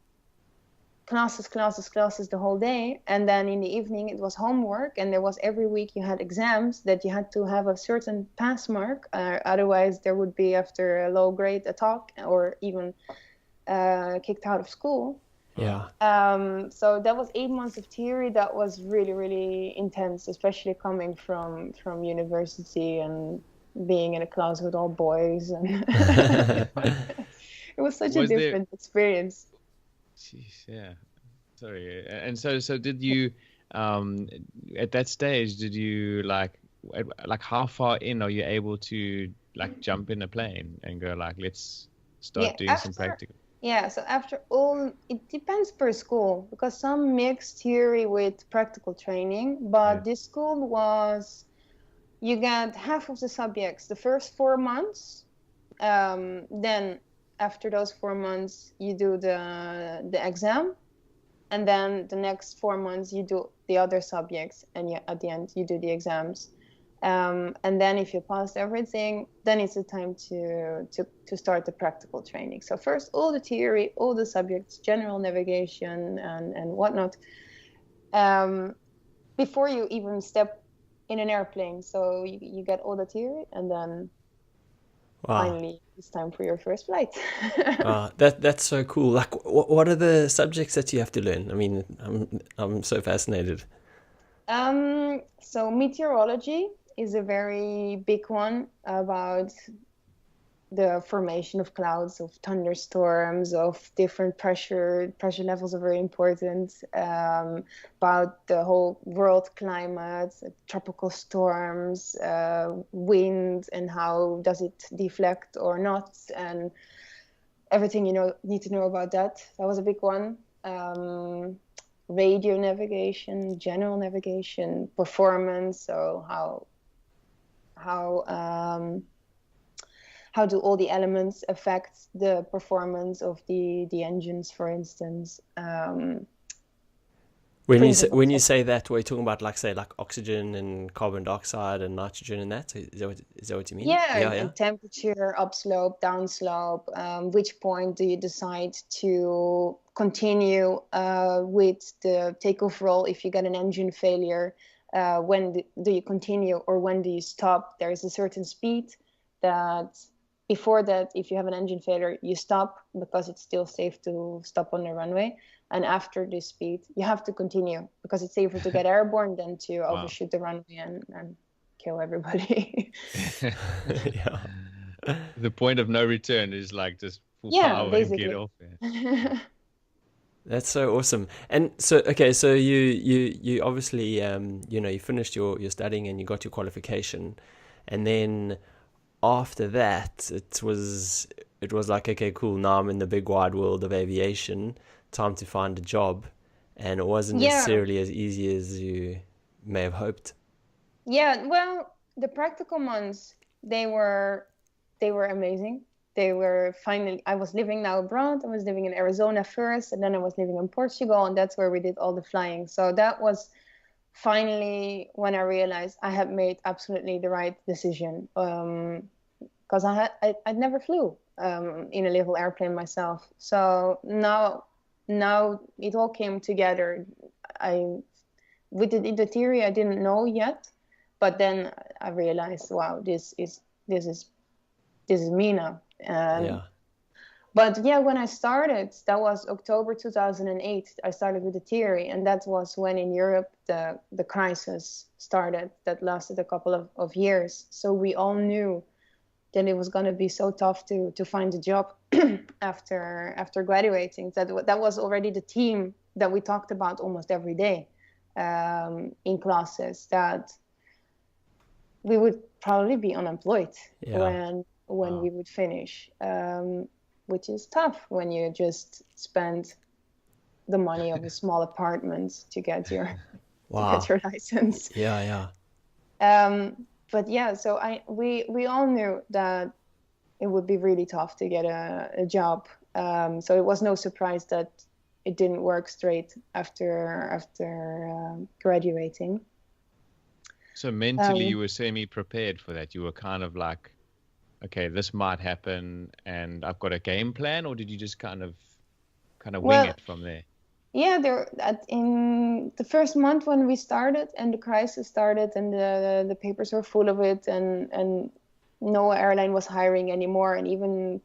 Classes the whole day. And then in the evening it was homework, and there was every week you had exams that you had to have a certain pass mark. Otherwise there would be, after a low grade, a talk, or even kicked out of school. Yeah. So that was 8 months of theory. That was really, really intense, especially coming from university and being in a class with all boys, and it was such a different experience. Jeez, yeah. Sorry. And so did you, at that stage, did you like how far in are you able to like jump in a plane and go like, let's start doing some practical? Yeah, so after all, it depends per school, because some mix theory with practical training, but this school was, you get half of the subjects the first 4 months, then after those 4 months you do the exam, and then the next 4 months you do the other subjects, and at the end you do the exams. And then if you pass everything, then it's the time to start the practical training. So first, all the theory, all the subjects, general navigation and whatnot, before you even step in an airplane. So you get all the theory, and then finally it's time for your first flight. That's so cool. Like, what are the subjects that you have to learn? I mean, I'm so fascinated. So meteorology is a very big one, about the formation of clouds, of thunderstorms, of different pressure levels are very important, about the whole world climate, tropical storms, wind, and how does it deflect or not, and everything need to know about that. That was a big one. Radio navigation, general navigation, performance, so how do all the elements affect the performance of the engines, for instance? When you say that, we're talking about like oxygen and carbon dioxide and nitrogen and that. Is that what you mean? Yeah. Temperature, upslope, downslope. Which point do you decide to continue with the takeoff roll if you get an engine failure? When do you continue, or when do you stop? There is a certain speed that, before that, if you have an engine failure, you stop because it's still safe to stop on the runway. And after this speed, you have to continue because it's safer to get airborne than to overshoot the runway and kill everybody. Yeah. The point of no return is like just full power basically. And get off. That's so awesome. And so, okay, so you obviously, you finished your studying and you got your qualification, and then after that, it was like, okay, cool, now I'm in the big wide world of aviation, time to find a job. And it wasn't necessarily as easy as you may have hoped. Yeah, well, the practical months, they were amazing. They were finally, I was living now abroad. I was living in Arizona first, and then I was living in Portugal, and that's where we did all the flying. So that was finally when I realized I had made absolutely the right decision. Because I never flew in a little airplane myself. So now it all came together. With the theory I didn't know yet, but then I realized, wow, this is me now. But yeah, when I started, that was October 2008. I started with the theory, and that was when in Europe the crisis started. That lasted a couple of years. So we all knew that it was going to be so tough to find a job after graduating. That was already the theme that we talked about almost every day in classes, that we would probably be unemployed when we would finish, which is tough when you just spend the money of a small apartment to get your license. But yeah, so we all knew that it would be really tough to get a job. So it was no surprise that it didn't work straight after graduating. So mentally, you were semi-prepared for that. You were kind of like, okay, this might happen, and I've got a game plan, or did you just kind of wing it from there? Yeah, in the first month when we started and the crisis started and the papers were full of it, and no airline was hiring anymore, and even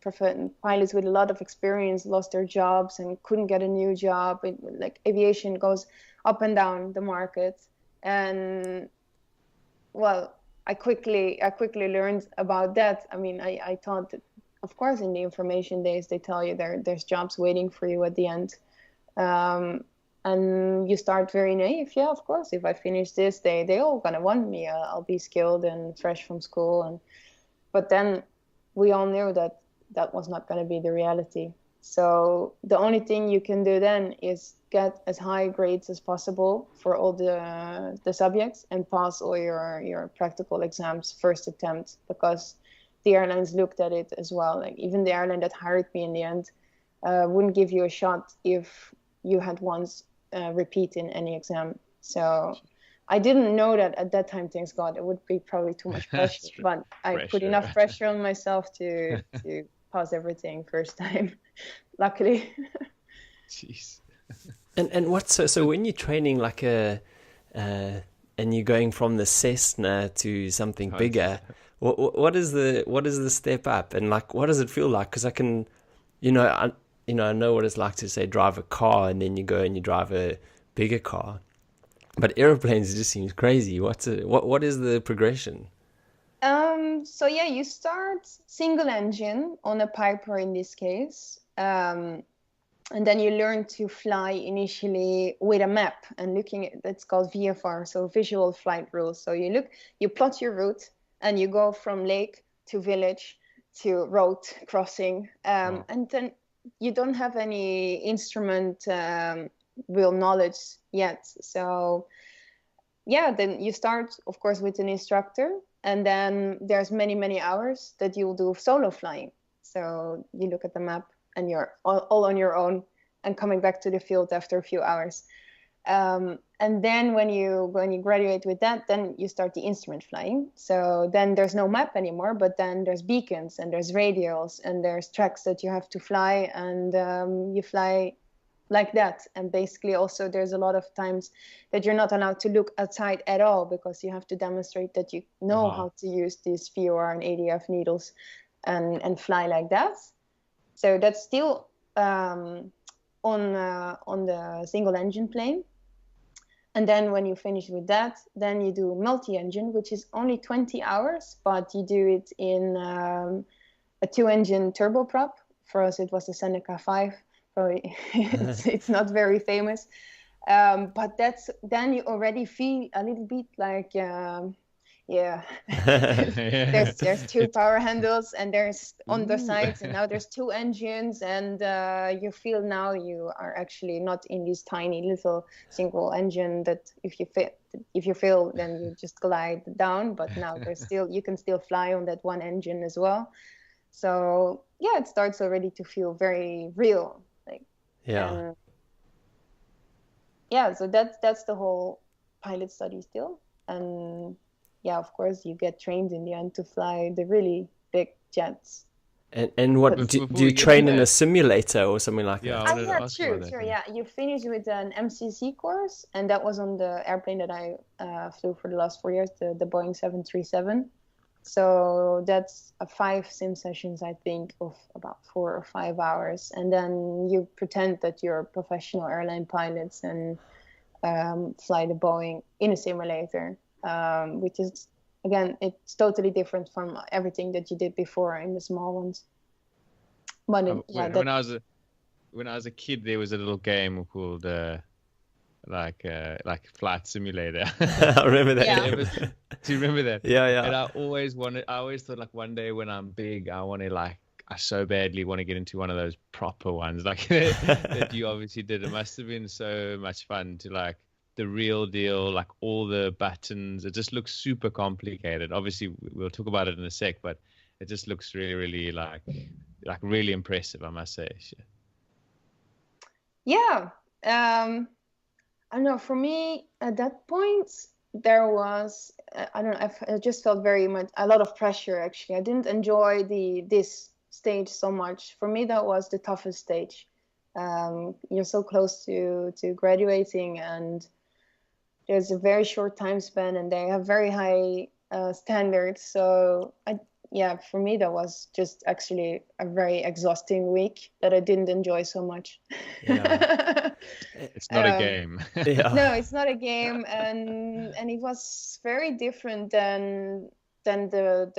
pilots with a lot of experience lost their jobs and couldn't get a new job. Like aviation goes up and down the market, and well, I quickly learned about that. I mean, I thought that, of course, in the information days they tell you there's jobs waiting for you at the end. And you start very naive. Yeah, of course, if I finish this, they all gonna want me. I'll be skilled and fresh from school. But then we all knew that was not gonna be the reality. So the only thing you can do then is get as high grades as possible for all the subjects and pass all your practical exams first attempt, because the airlines looked at it as well. Like even the airline that hired me in the end wouldn't give you a shot if you had once repeat in any exam. So I didn't know that at that time, thanks God. It would be probably too much pressure, but I put enough pressure on myself to pass everything first time, luckily. Jeez. And what's so when you're training like and you're going from the Cessna to something bigger, what is the step up, and like what does it feel like? Because I can, I know what it's like to say drive a car and then you go and you drive a bigger car, but airplanes, it just seems crazy. What is the progression? So yeah, you start single engine on a Piper in this case. And then you learn to fly initially with a map and looking at, that's called VFR, so visual flight rules. So you plot your route and you go from lake to village to road crossing. And then you don't have any instrument real knowledge yet. So yeah, then you start, of course, with an instructor, and then there's many, many hours that you'll do solo flying. So you look at the map and you're all on your own and coming back to the field after a few hours. And then when you graduate with that, then you start the instrument flying. So then there's no map anymore, but then there's beacons and there's radials and there's tracks that you have to fly, and you fly like that. And basically also there's a lot of times that you're not allowed to look outside at all, because you have to demonstrate that you know how to use these VOR and ADF needles and fly like that. So that's still on the single engine plane. And then when you finish with that, then you do multi-engine, which is only 20 hours, but you do it in a 2-engine turboprop. For us, it was the Seneca 5. Probably it's not very famous, but then you already feel a little bit like there's 2 power handles and there's on the sides, and now there's 2 engines, and you feel now you are actually not in this tiny little single engine that if you fail then you just glide down, but now you can still fly on that one engine as well. So yeah, it starts already to feel very real. So that's the whole pilot study still. And yeah, of course you get trained in the end to fly the really big jets. And what do you train in a simulator or something like that? True. Yeah, you finish with an MCC course, and that was on the airplane that I flew for the last 4 years, the Boeing 737. So that's 5 sim sessions, I think, of about 4 or 5 hours. And then you pretend that you're professional airline pilots and fly the Boeing in a simulator, which is, again, it's totally different from everything that you did before in the small ones. But when I was a kid, there was a little game called like Flight Simulator. I remember that. Yeah. Do you remember that? Yeah. And I always thought like one day when I'm big, I so badly want to get into one of those proper ones like that you obviously did. It must have been so much fun to like the real deal, like all the buttons. It just looks super complicated. Obviously, we'll talk about it in a sec, but it just looks really, really like really impressive, I must say. Yeah. I don't know, for me at that point there was I just felt very much a lot of pressure. Actually, I didn't enjoy this stage so much. For me, that was the toughest stage. You're so close to graduating, and there's a very short time span, and they have very high standards. So for me, that was just actually a very exhausting week that I didn't enjoy so much. Yeah. It's not a game. No, it's not a game, and it was very different than the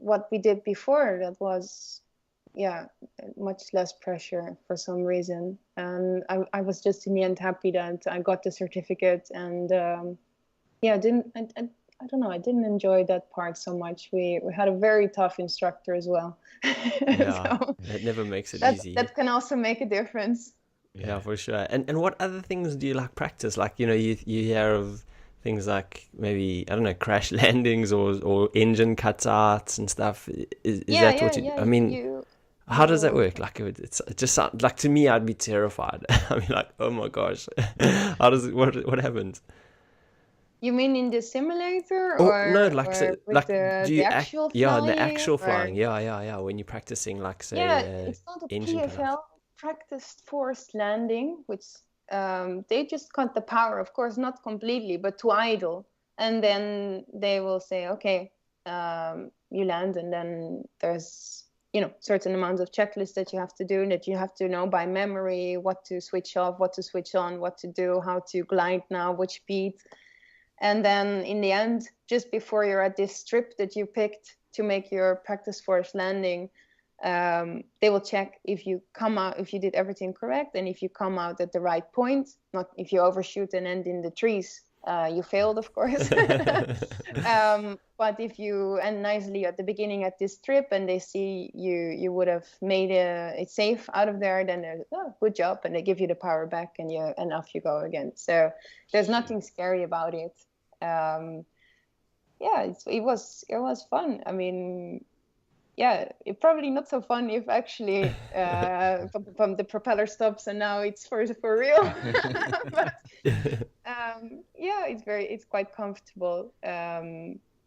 what we did before. That was much less pressure for some reason, and I was just in the end happy that I got the certificate, and I don't know, I didn't enjoy that part so much. We had a very tough instructor as well. Yeah, So it never makes it easy. that can also make a difference. Yeah, for sure. And what other things do you like practice? Like, you hear of things like maybe, I don't know, crash landings or engine cutouts and stuff. Is that what you, I mean, how does that work? Like, it just sounds like, to me, I'd be terrified. I mean, like, oh my gosh, how does it, what happens? You mean in the simulator, or no, with the actual flying? Yeah, the actual flying. Yeah. When you're practicing, like, say, it's not a engine PFL practiced forced landing, which they just cut the power, of course, not completely, but to idle, and then they will say, okay, you land, and then there's certain amounts of checklists that you have to do, that you have to know by memory, what to switch off, what to switch on, what to do, how to glide now, which speed. And then in the end, just before you're at this strip that you picked to make your practice force landing, they will check if you did everything correct, and if you come out at the right point, not if you overshoot and end in the trees, you failed, of course. But if you end nicely at the beginning at this strip, and they see you would have made it safe out of there, then they're, oh, good job, and they give you the power back, and off you go again. So there's nothing scary about it. It was fun. I mean, it's probably not so fun if actually from the propeller stops and now it's for real. But it's quite comfortable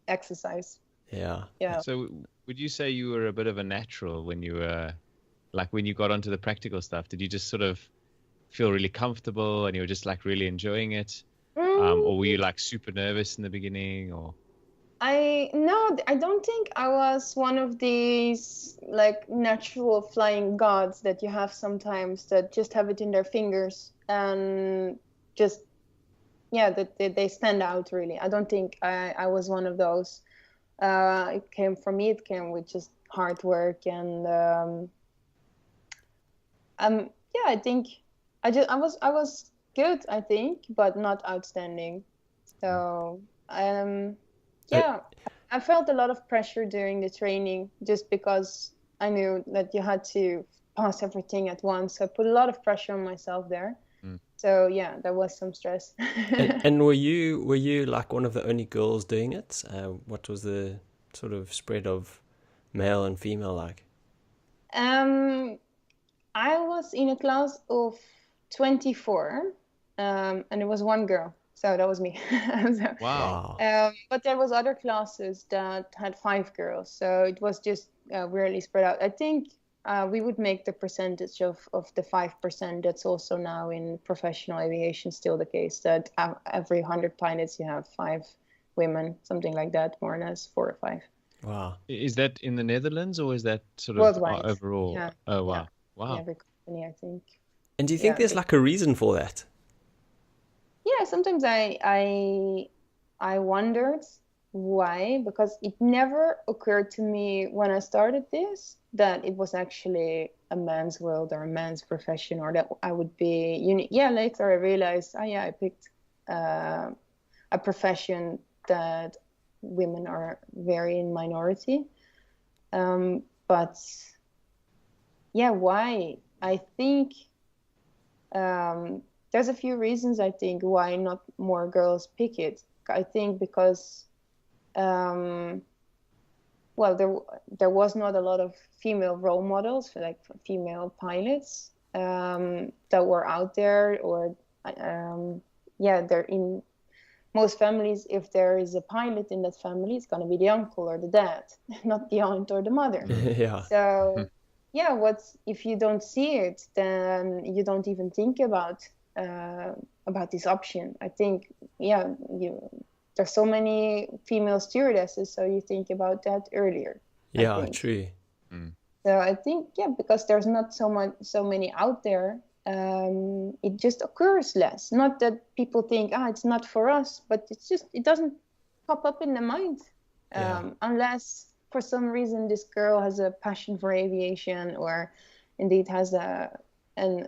exercise. Yeah. So would you say you were a bit of a natural when you were, like, when you got onto the practical stuff? Did you just sort of feel really comfortable and you were just like really enjoying it? Or were you like super nervous in the beginning? Or I don't think I was one of these like natural flying gods that you have sometimes, that just have it in their fingers and just that they stand out really. I don't think I was one of those. It came with just hard work, and I think I was good, I think, but not outstanding. So I felt a lot of pressure during the training, just because I knew that you had to pass everything at once. So I put a lot of pressure on myself there. So there was some stress. and were you like one of the only girls doing it? What was the sort of spread of male and female like? I was in a class of 24, and it was one girl. So that was me. Wow. But there was other classes that had 5 girls. So it was just really spread out. I think we would make the percentage of the 5%. That's also now in professional aviation still the case, that every 100 pilots you have 5 women, something like that, more or less, 4 or 5. Wow. Is that in the Netherlands, or is that sort of worldwide overall? Yeah. Oh, wow. Yeah. Wow. In every company, I think. And do you think there's like a reason for that? Yeah, sometimes I wondered why, because it never occurred to me when I started this that it was actually a man's world or a man's profession, or that I would be unique. Yeah, later I realized, I picked a profession that women are very in minority. But why? I think there's a few reasons, I think, why not more girls pick it. I think because, there was not a lot of female role models, like female pilots, that were out there, or, they're in most families. If there is a pilot in that family, it's going to be the uncle or the dad, not the aunt or the mother. Yeah. So, if you don't see it, then you don't even think about this option. I think, there's so many female stewardesses, so you think about that earlier. Yeah, true. So I think, because there's not so many out there, it just occurs less. Not that people think, it's not for us, but it's just, it doesn't pop up in the mind, unless for some reason this girl has a passion for aviation, or indeed has a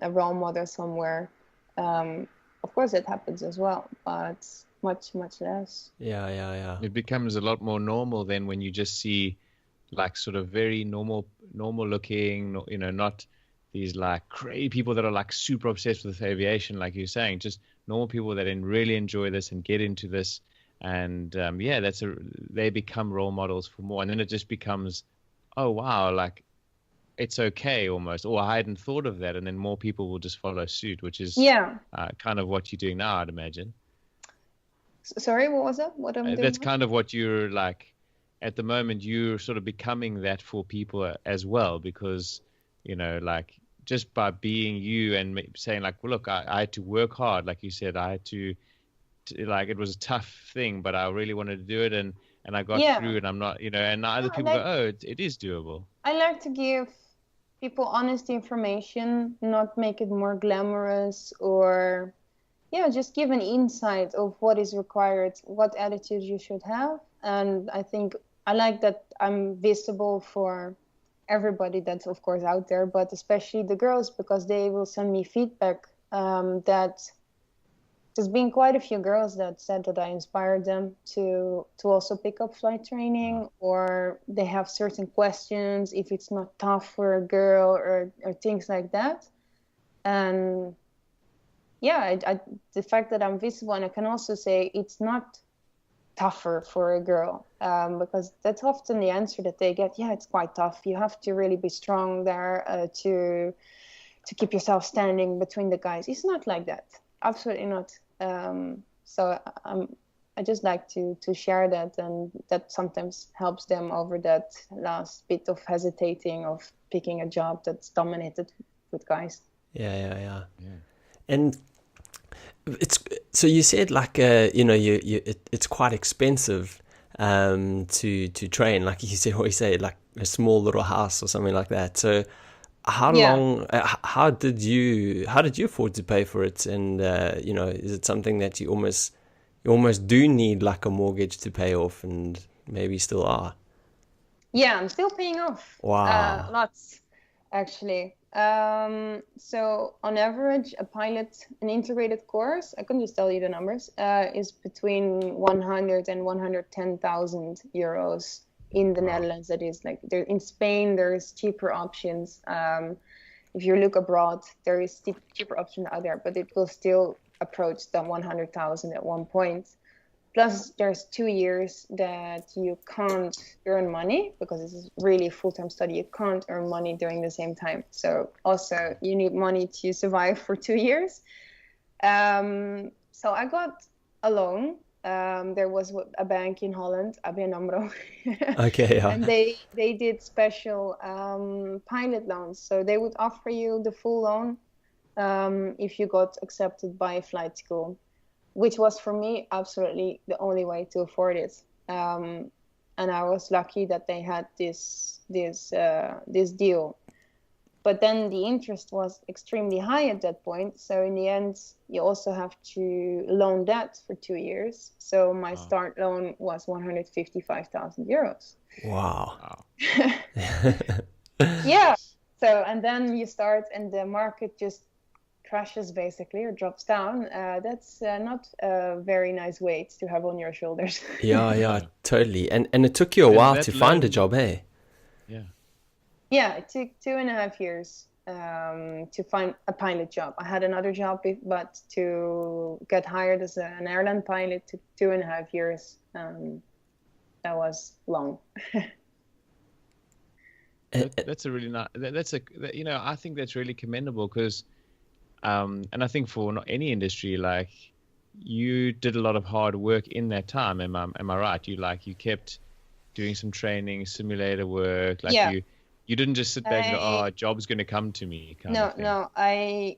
role model somewhere. Of course, it happens as well, but much less. Yeah. It becomes a lot more normal then when you just see like sort of very normal looking, you know, not these like crazy people that are like super obsessed with aviation, like you're saying, just normal people that really enjoy this and get into this. And they become role models for more. And then it just becomes, oh, wow, like it's okay almost. Or I hadn't thought of that. And then more people will just follow suit, which is kind of what you're doing now, I'd imagine. Sorry, what was that? What I'm doing? That's kind of what you're like at the moment. You're sort of becoming that for people as well, because, you know, like just by being you and saying like, well, look, I had to work hard. Like you said, I had to like, it was a tough thing, but I really wanted to do it. And I got through, and I'm not, you know, and now other people go, oh, it is doable. I like to give people honest information, not make it more glamorous, or just give an insight of what is required, what attitude you should have. And I think I like that I'm visible for everybody that's of course out there, but especially the girls, because they will send me feedback that there's been quite a few girls that said that I inspired them to also pick up flight training, or they have certain questions if it's not tough for a girl or things like that. And the fact that I'm visible, and I can also say it's not tougher for a girl, because that's often the answer that they get. Yeah, it's quite tough. You have to really be strong there to keep yourself standing between the guys. It's not like that. Absolutely not. So I just like to share that, and that sometimes helps them over that last bit of hesitating of picking a job that's dominated with guys. Yeah. And it's so you said like it's quite expensive to train, like you said, always say like a small little house or something like that. So how did you afford to pay for it? And is it something that you almost do need like a mortgage to pay off, and maybe still are? Yeah, I'm still paying off. Wow. Lots actually. So on average, an integrated course, I can just tell you the numbers, is between 100 and 110,000 euros in the Netherlands. That is like in Spain, there's cheaper options. If you look abroad, there is cheaper options out there, but it will still approach the 100,000 at one point. Plus, there's 2 years that you can't earn money, because this is really a full-time study. You can't earn money during the same time. So also you need money to survive for 2 years. So I got a loan. There was a bank in Holland, ABN AMRO. Okay, yeah. And they did special pilot loans. So they would offer you the full loan if you got accepted by a flight school, which was for me absolutely the only way to afford it. And I was lucky that they had this deal. But then the interest was extremely high at that point. So in the end, you also have to loan that for 2 years. So my start loan was 155,000 euros. Wow. Yeah. So, and then you start and the market just crashes basically, or drops down. That's not a very nice weight to have on your shoulders. Yeah, totally. And it took you a while to find a job, hey? Yeah, it took 2.5 years to find a pilot job. I had another job, but to get hired as an airline pilot took 2.5 years. That was long. That's a really nice. I think that's really commendable, because, and I think for not any industry, like you did a lot of hard work in that time. Am I right? You kept doing some training, simulator work, You didn't just sit back and go, "Oh, a job's going to come to me." No. I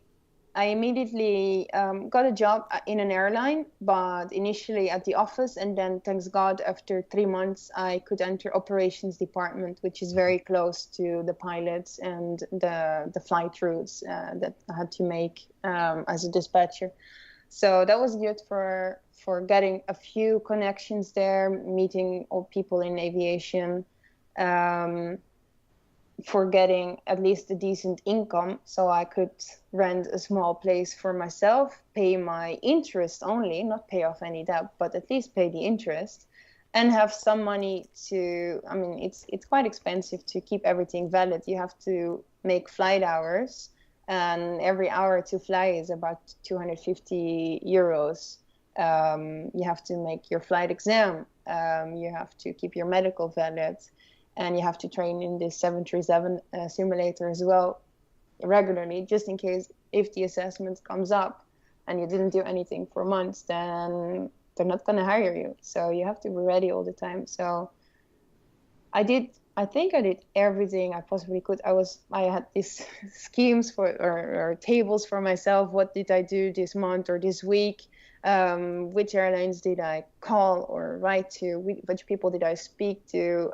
immediately got a job in an airline, but initially at the office, and then thanks God, after 3 months, I could enter operations department, which is very close to the pilots and the flight routes that I had to make as a dispatcher. So that was good for getting a few connections there, meeting all people in aviation. for getting at least a decent income, so I could rent a small place for myself, pay my interest only, not pay off any debt, but at least pay the interest, and have some money to, I mean, it's quite expensive to keep everything valid. You have to make flight hours, and every hour to fly is about 250 euros. You have to make your flight exam. You have to keep your medical valid, and you have to train in this 737 simulator as well regularly, just in case if the assessment comes up and you didn't do anything for months, then they're not going to hire you. So you have to be ready all the time. So I think I did everything I possibly could. I had these schemes for or tables for myself. What did I do this month or this week? Which airlines did I call or write to? Which people did I speak to?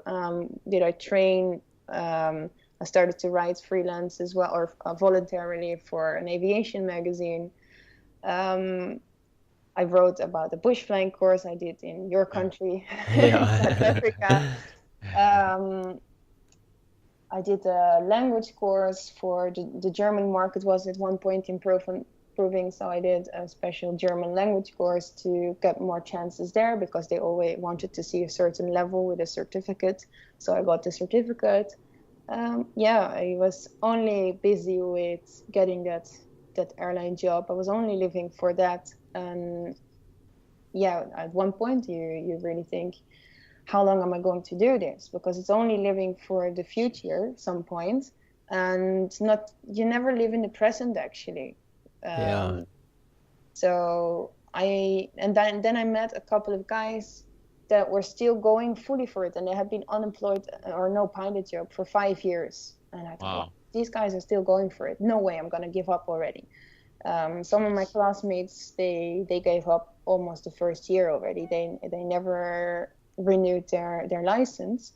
Did I train? I started to write freelance as well, or voluntarily for an aviation magazine. I wrote about the bush flying course I did in your country, South Africa. I did a language course for the German market. Was at one point improving, so I did a special German language course to get more chances there, because they always wanted to see a certain level with a certificate. So I got the certificate. I was only busy with getting that airline job. I was only living for that. And at one point you really think, how long am I going to do this? Because it's only living for the future some point, and you never live in the present actually. So then I met a couple of guys that were still going fully for it, and they had been unemployed or no pilot job for 5 years. And I thought, wow, these guys are still going for it. No way, I'm going to give up already. Some of my classmates, they gave up almost the first year already. They never renewed their license,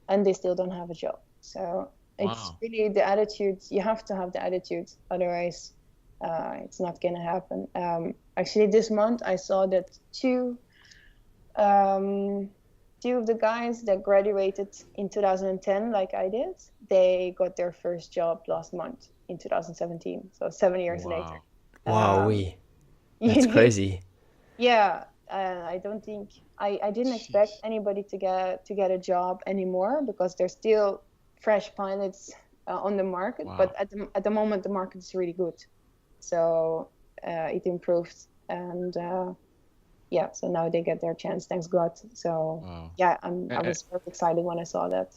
and they still don't have a job. So it's really the attitude. You have to have the attitude, otherwise it's not going to happen. Actually, this month I saw that two of the guys that graduated in 2010, like I did, they got their first job last month in 2017. So 7 years later. Wow, that's crazy. Yeah, I don't think I didn't expect anybody to get a job anymore, because there's still fresh pilots on the market. But at the moment, the market is really good, so it improved, and so now they get their chance, thanks God. So I was very excited when I saw that.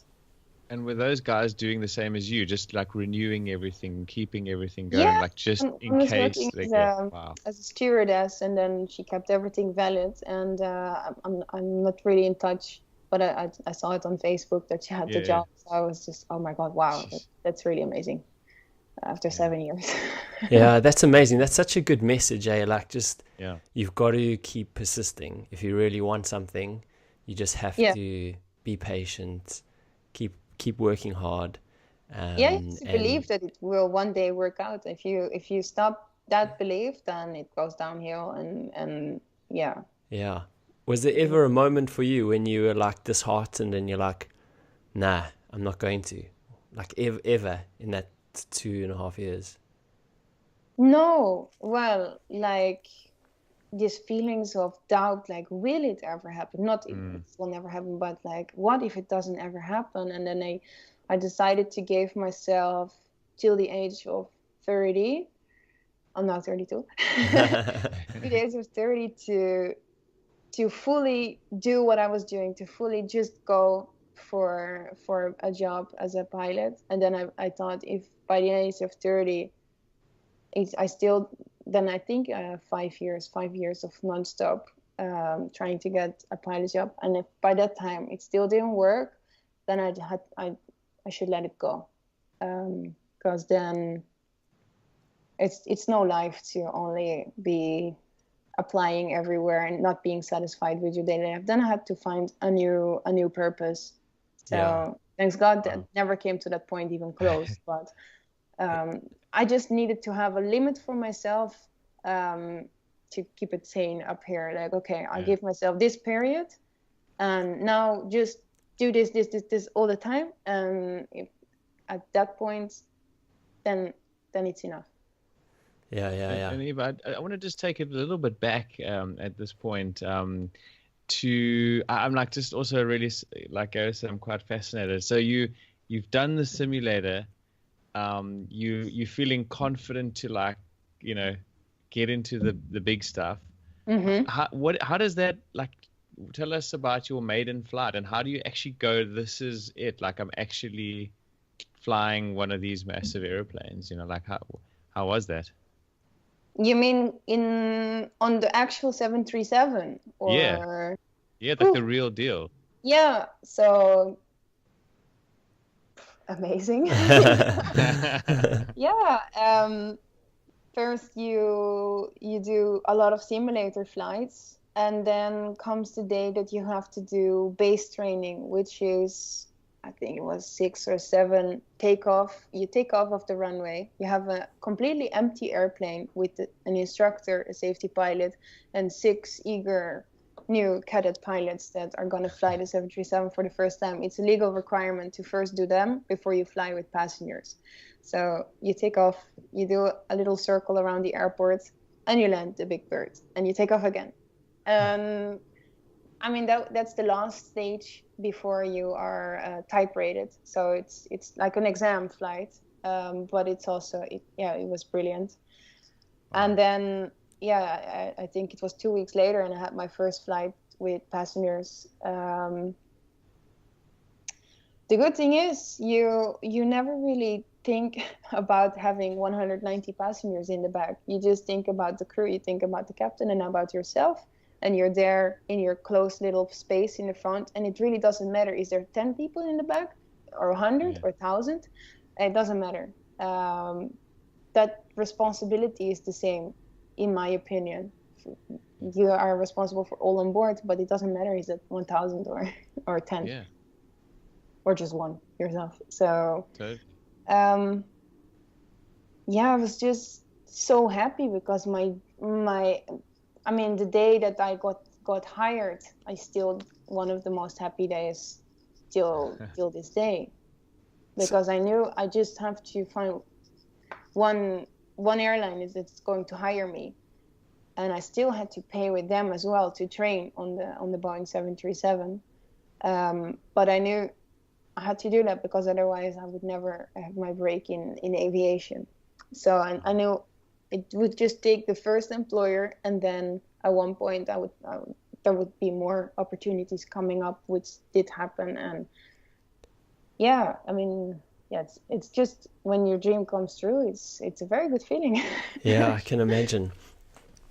And were those guys doing the same as you, just like renewing everything, keeping everything going, like just in case they get? As a stewardess, and then she kept everything valid. And I'm not really in touch, but I saw it on Facebook that she had the job. So I was just, oh my God, wow, that's really amazing. After 7 years. Yeah, that's amazing. That's such a good message, eh? Like, just you've got to keep persisting. If you really want something, you just have to be patient, keep working hard. Believe that it will one day work out. If you stop that belief, then it goes downhill. And Was there ever a moment for you when you were like disheartened and you're like, nah, I'm not going to, like ever in that 2.5 years? No, well, like these feelings of doubt, like, will it ever happen? Not it will never happen, but like, what if it doesn't ever happen? And then I decided to give myself till the age of 30. I'm not 32. To the age of 30 to fully do what I was doing, to fully just go for a job as a pilot. And then I thought, if by the age of 30 I think 5 years of nonstop trying to get a pilot job, and if by that time it still didn't work, then I should let it go, because then it's no life to only be applying everywhere and not being satisfied with your daily life. Then I had to find a new purpose. So thanks God that never came to that point even close. But I just needed to have a limit for myself to keep it sane up here. Like, okay, I give myself this period, and now just do this all the time. And at that point, then it's enough. Yeah. And Eva, I want to just take it a little bit back at this point. I'm like just also really, like Gareth said, I'm quite fascinated. So you've done the simulator. You're feeling confident to, like, you know, get into the big stuff. How does that, like, tell us about your maiden flight, and how do you actually go, this is it, like I'm actually flying one of these massive airplanes, you know, like how was that? You mean on the actual 737 or? Yeah, like the real deal. Yeah, so amazing. Yeah, first you do a lot of simulator flights, and then comes the day that you have to do base training, which is, I think it was 6 or 7 takeoff. You take off of the runway. You have a completely empty airplane with an instructor, a safety pilot, and 6 eager new cadet pilots that are going to fly the 737 for the first time. It's a legal requirement to first do them before you fly with passengers. So you take off, you do a little circle around the airport, and you land the big bird, and you take off again. I mean, that's the last stage before you are type rated. So it's like an exam flight, but it's also, it was brilliant. And then, I think it was 2 weeks later, and I had my first flight with passengers. The good thing is you never really think about having 190 passengers in the back. You just think about the crew, you think about the captain, and about yourself. And you're there in your close little space in the front, and it really doesn't matter. Is there 10 people in the back, or 100 or 1,000? It doesn't matter. That responsibility is the same, in my opinion. You are responsible for all on board, but it doesn't matter is it 1,000 or 10, or just one yourself. So, I was just so happy because I mean, the day that I got hired, I still one of the most happy days till this day, because I knew I just have to find one airline that's going to hire me, and I still had to pay with them as well to train on the Boeing 737. But I knew I had to do that because otherwise I would never have my break in aviation. So I knew it would just take the first employer, and then at one point there would be more opportunities coming up, which did happen. And I mean, it's just when your dream comes true, it's a very good feeling. Yeah, I can imagine.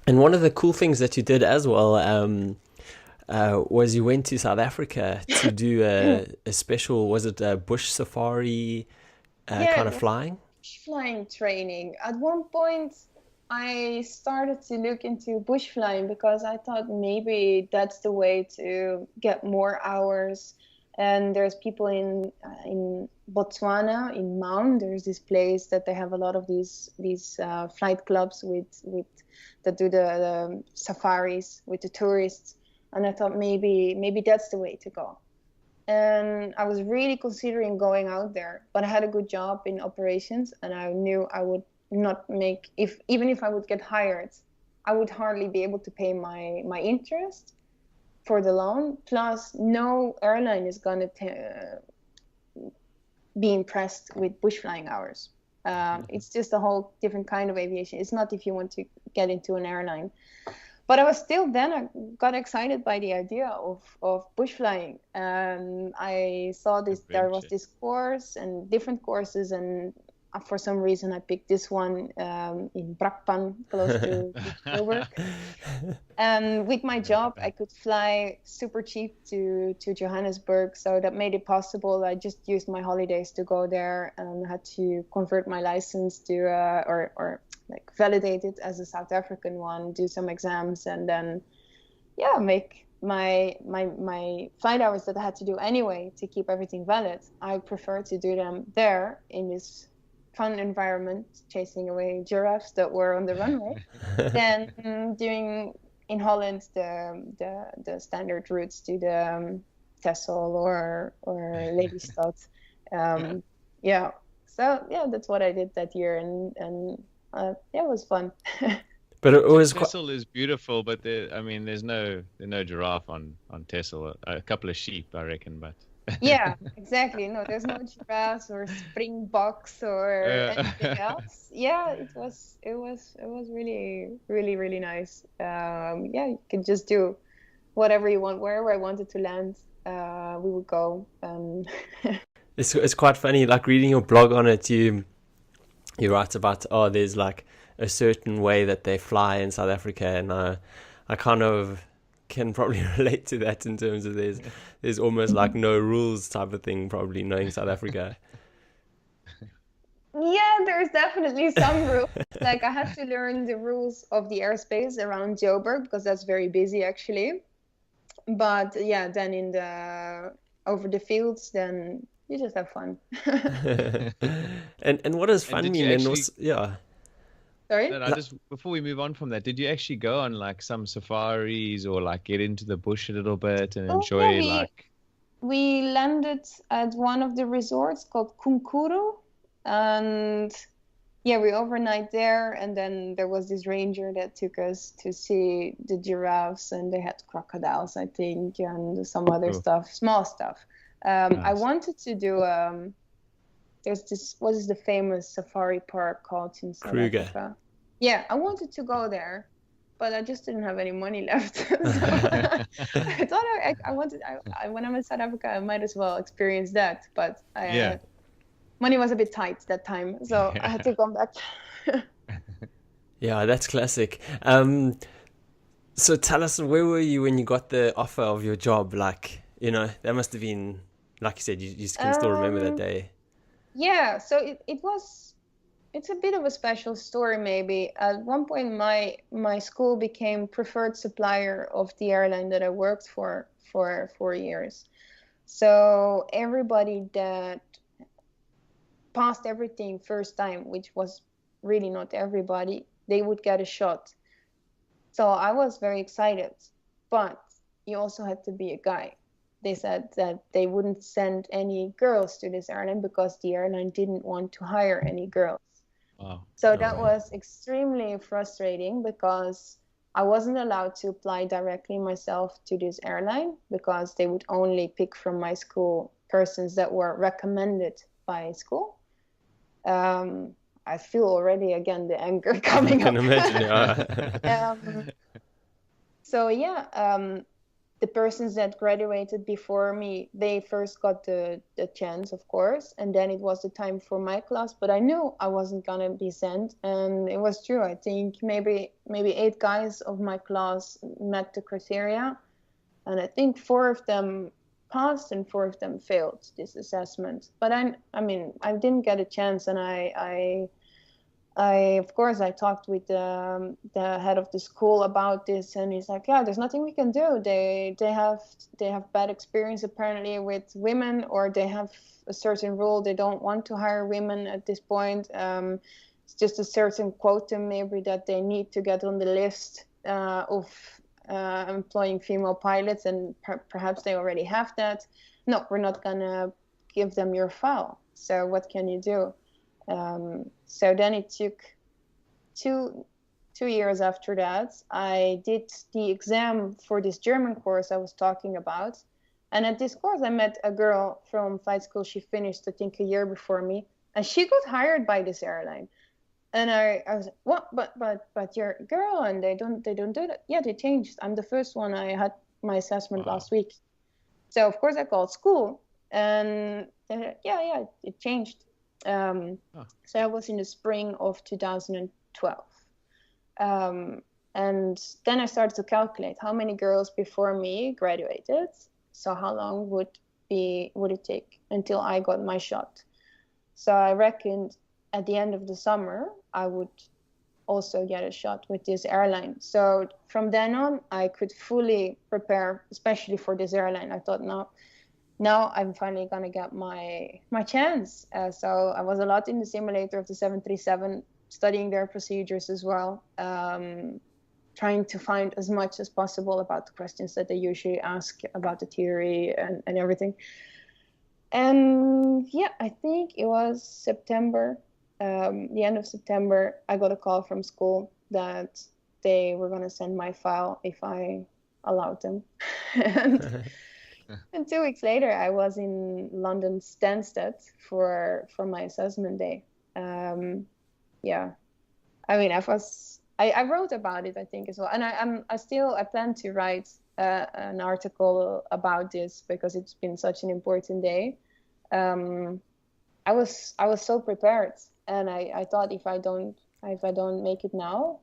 And one of the cool things that you did as well was you went to South Africa to do a special, was it a bush safari kind of flying? Flying training. At one point I started to look into bush flying because I thought maybe that's the way to get more hours. And there's people in Botswana, in Maun, there's this place that they have a lot of these flight clubs with that do the safaris with the tourists. And I thought maybe that's the way to go. And I was really considering going out there, but I had a good job in operations, and I knew I would not make, even if I would get hired, I would hardly be able to pay my interest for the loan. Plus, no airline is going to be impressed with bush flying hours. It's just a whole different kind of aviation. It's not if you want to get into an airline. But I was still then, I got excited by the idea of bush flying. I saw there was this course and different courses, and for some reason I picked this one in Brakpan, close to Tilburg. And with my job, I could fly super cheap to Johannesburg, so that made it possible. I just used my holidays to go there, and had to convert my license to or like validate it as a South African one, do some exams, and then make my flight hours that I had to do anyway to keep everything valid. I prefer to do them there in this fun environment, chasing away giraffes that were on the runway, than doing in Holland the standard routes to the Texel or Lelystad. So yeah, that's what I did that year, and yeah, it was fun. But it was Texel is beautiful, but there's no giraffe on Texel. A couple of sheep, I reckon, but Yeah, exactly. No, there's no giraffes or springboks or anything else. Yeah, it was really, really, really nice. Yeah, you could just do whatever you want, wherever I wanted to land. We would go. It's quite funny, like reading your blog on it. You write about, there's like a certain way that they fly in South Africa, and I kind of can probably relate to that in terms of there's almost like no rules type of thing, probably knowing South Africa. Yeah, there's definitely some rules. Like I had to learn the rules of the airspace around Joburg because that's very busy actually. But yeah, then over the fields, then you just have fun. And what does fun mean? And also, yeah. Sorry? No, before we move on from that, did you actually go on like some safaris or like get into the bush a little bit and enjoy We landed at one of the resorts called Kunkuru, and yeah, we overnight there, and then there was this ranger that took us to see the giraffes, and they had crocodiles, I think, and some other stuff, small stuff. Nice. I wanted to do there's this, what is the famous safari park called in South Africa? Yeah, I wanted to go there, but I just didn't have any money left. So I thought when I'm in South Africa, I might as well experience that. But money was a bit tight that time, so I had to come back. Yeah, that's classic. So tell us, where were you when you got the offer of your job? Like, that must have been, like you said, you can still remember that day. Yeah, so it's a bit of a special story maybe. At one point my school became preferred supplier of the airline that I worked for 4 years. So everybody that passed everything first time, which was really not everybody, they would get a shot. So I was very excited, but you also had to be a guy. They said that they wouldn't send any girls to this airline because the airline didn't want to hire any girls. Wow. So that was extremely frustrating because I wasn't allowed to apply directly myself to this airline because they would only pick from my school persons that were recommended by school. I feel already again the anger coming up. I can imagine, yeah. So yeah, the persons that graduated before me, they first got the chance, of course, and then it was the time for my class, but I knew I wasn't gonna be sent, and it was true. I think maybe 8 guys of my class met the criteria, and I think 4 of them passed and 4 of them failed this assessment. But I didn't get a chance, and I of course I talked with the head of the school about this, and he's like, yeah, there's nothing we can do. They have bad experience apparently with women, or they have a certain rule. They don't want to hire women at this point. It's just a certain quota maybe that they need to get on the list of employing female pilots, and perhaps they already have that. No, we're not gonna give them your file. So what can you do? So then it took two years after that. I did the exam for this German course I was talking about. And at this course, I met a girl from flight school. She finished, I think, a year before me. And she got hired by this airline. And I was like, what? But you're a girl, and they don't do that. Yeah, they changed. I'm the first one. I had my assessment last week. So, of course, I called school. And yeah, it changed. So I was in the spring of 2012. And then I started to calculate how many girls before me graduated. So how long would it take until I got my shot? So I reckoned at the end of the summer, I would also get a shot with this airline. So from then on, I could fully prepare, especially for this airline. I thought, now I'm finally going to get my chance. So I was a lot in the simulator of the 737, studying their procedures as well, trying to find as much as possible about the questions that they usually ask about the theory and everything. And yeah, I think it was September, the end of September, I got a call from school that they were going to send my file if I allowed them. and, and 2 weeks later, I was in London Stansted for my assessment day. Yeah, I mean, I wrote about it, I think, as well. And I plan to write an article about this because it's been such an important day. I was so prepared, and I thought if I don't make it now,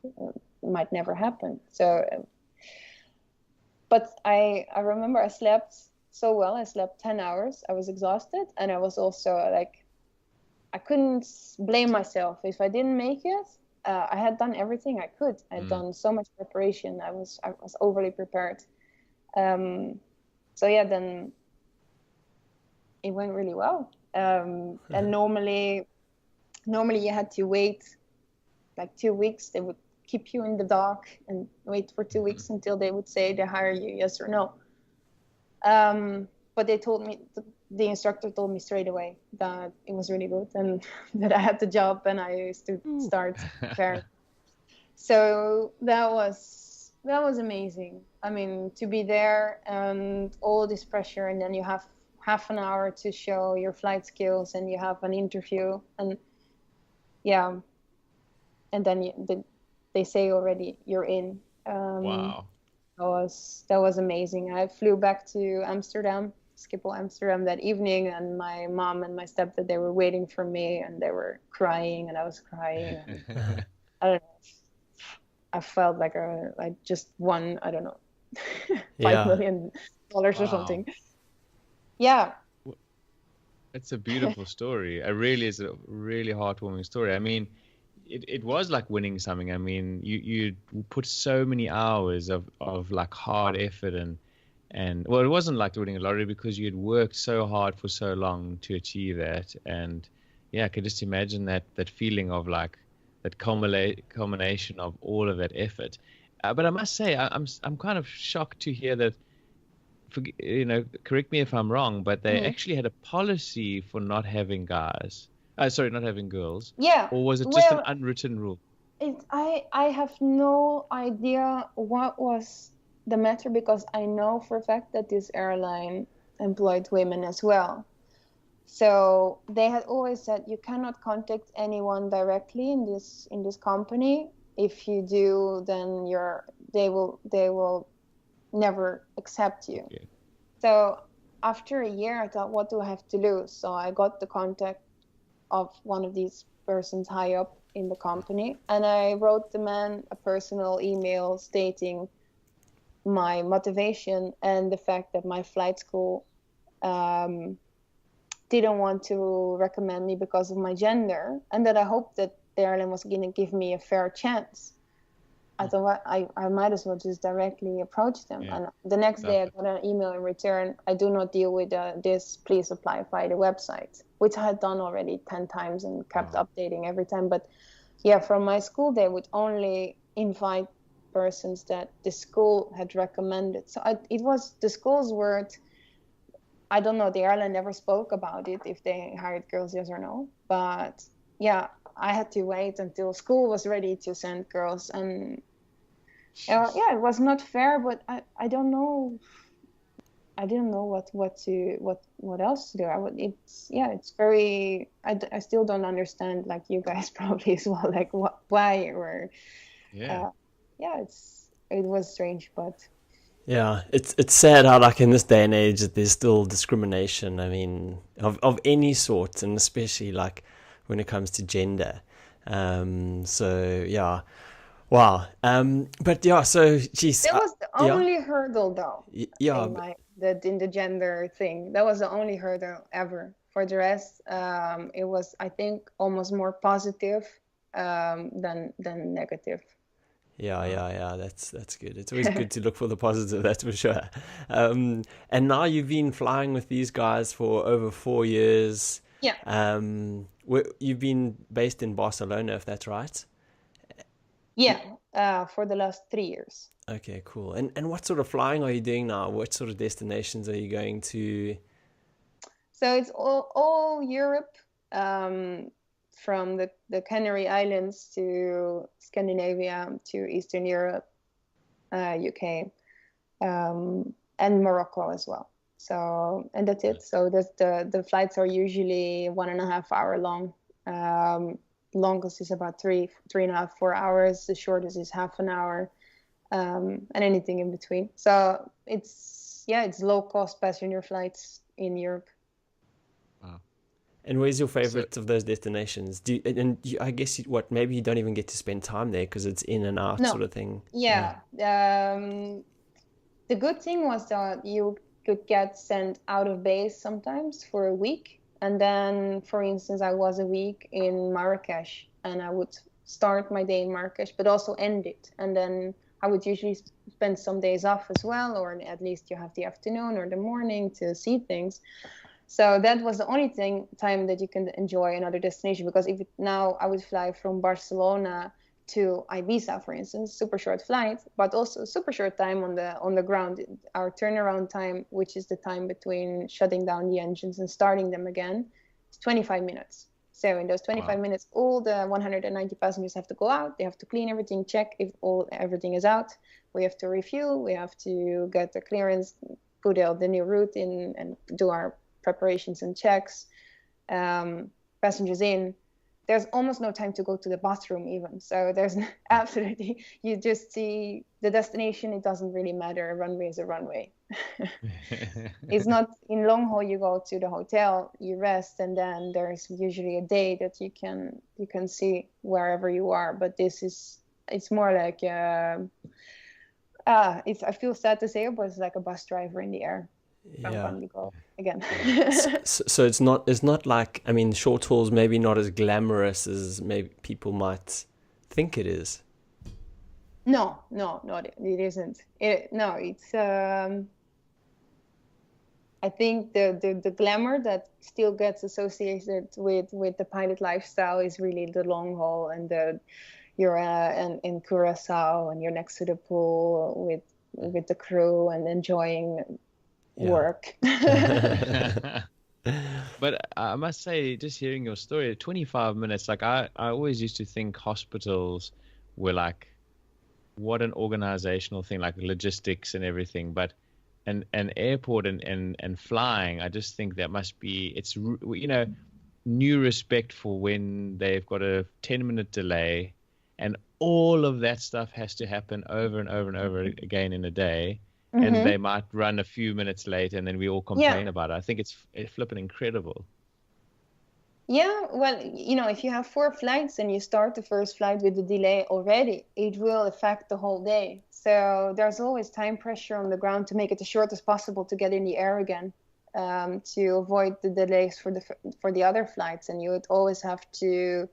it might never happen. So, but I remember I slept so well. I slept 10 hours. I was exhausted, and I was also like, I couldn't blame myself if I didn't make it. I had done everything I could. I had done so much preparation. I was overly prepared. So yeah, then it went really well. And normally you had to wait like 2 weeks. They would keep you in the dark and wait for 2 weeks until they would say they hire you, yes or no. But they told me, the instructor told me straight away that it was really good and that I had the job and I used to start preparing. So that was amazing. I mean, to be there and all this pressure, and then you have half an hour to show your flight skills, and you have an interview, and yeah, and then they say already you're in. Wow. That was amazing. I flew back to Amsterdam, Schiphol, Amsterdam that evening, and my mom and my stepdad, they were waiting for me, and they were crying, and I was crying. And I don't know. I felt like I just won, I don't know, $5 million or something. Yeah. It's a beautiful story. It really is a really heartwarming story. I mean, it was like winning something. I mean, you put so many hours of like hard effort and well, it wasn't like winning a lottery because you had worked so hard for so long to achieve that. And yeah, I could just imagine that feeling of like that culmination of all of that effort. But I must say, I'm kind of shocked to hear that. Correct me if I'm wrong, but they actually had a policy for not having guys. Not having girls. Yeah. Or was it just an unwritten rule? I have no idea what was the matter, because I know for a fact that this airline employed women as well. So they had always said you cannot contact anyone directly in this company. If you do, then they will never accept you. Yeah. So after a year, I thought, what do I have to lose? So I got the contact of one of these persons high up in the company, and I wrote the man a personal email stating my motivation and the fact that my flight school didn't want to recommend me because of my gender, and that I hoped that the airline was going to give me a fair chance. I thought I might as well just directly approach them. Yeah. And the next day I got an email in return, I do not deal with this, please apply via the website, which I had done already 10 times and kept updating every time. But yeah, from my school, they would only invite persons that the school had recommended. So it was the school's word. I don't know, the airline never spoke about it, if they hired girls, yes or no. But yeah, I had to wait until school was ready to send girls. And yeah, it was not fair, but I don't know. I didn't know what else to do. It's very. I still don't understand, like you guys probably as well. Like why or. Yeah. It was strange, but. Yeah, it's sad how, like, in this day and age, that there's still discrimination. I mean, of any sort, and especially like when it comes to gender. So yeah. Wow. But yeah, so geez. That was the only hurdle, though. Yeah. In the gender thing, that was the only hurdle ever. For the rest, it was, I think, almost more positive than negative. Yeah. That's good. It's always good to look for the positive, that's for sure. And now you've been flying with these guys for over 4 years. Yeah. You've been based in Barcelona, if that's right. Yeah, for the last 3 years. Okay, cool. And what sort of flying are you doing now? What sort of destinations are you going to? So it's all Europe, from the Canary Islands to Scandinavia to Eastern Europe, UK, and Morocco as well. So, and that's it. So the flights are usually 1.5 hour long. Longest is about 3.5, 4 hours. The shortest is half an hour, and anything in between. So it's low cost passenger flights in Europe. Wow. And where's your favorite of those destinations? I guess maybe you don't even get to spend time there because it's in and out sort of thing. Yeah. The good thing was that you could get sent out of base sometimes for a week. And then, for instance, I was a week in Marrakesh, and I would start my day in Marrakesh, but also end it. And then I would usually spend some days off as well, or at least you have the afternoon or the morning to see things. So that was the only time that you can enjoy another destination, because now I would fly from Barcelona to Ibiza, for instance, super short flight, but also super short time on the ground. Our turnaround time, which is the time between shutting down the engines and starting them again, is 25 minutes. So in those 25 minutes, all the 190 passengers have to go out. They have to clean everything, check if everything is out. We have to refuel. We have to get the clearance, put out the new route in, and do our preparations and checks. Passengers in. There's almost no time to go to the bathroom even. So there's absolutely, you just see the destination. It doesn't really matter. A runway is a runway. It's not in long haul. You go to the hotel, you rest, and then there's usually a day that you can see wherever you are. But it's more like, I feel sad to say it, but it's like a bus driver in the air. Yeah. You go again. So it's not like, I mean, short haul's maybe not as glamorous as maybe people might think it is. No, it isn't. It's I think the glamour that still gets associated with the pilot lifestyle is really the long haul, and you're in Curacao and you're next to the pool with the crew and enjoying work. But I must say, just hearing your story, 25 minutes, like I always used to think hospitals were like, what an organizational thing, like logistics and everything. But an airport and flying, I just think that must be, it's, new respect for when they've got a 10-minute delay and all of that stuff has to happen over and over and over again in a day. And they might run a few minutes late, and then we all complain about it. I think it's flipping incredible. Yeah, well, if you have 4 flights and you start the first flight with a delay already, it will affect the whole day. So there's always time pressure on the ground to make it as short as possible to get in the air again, to avoid the delays for the other flights. And you would always have to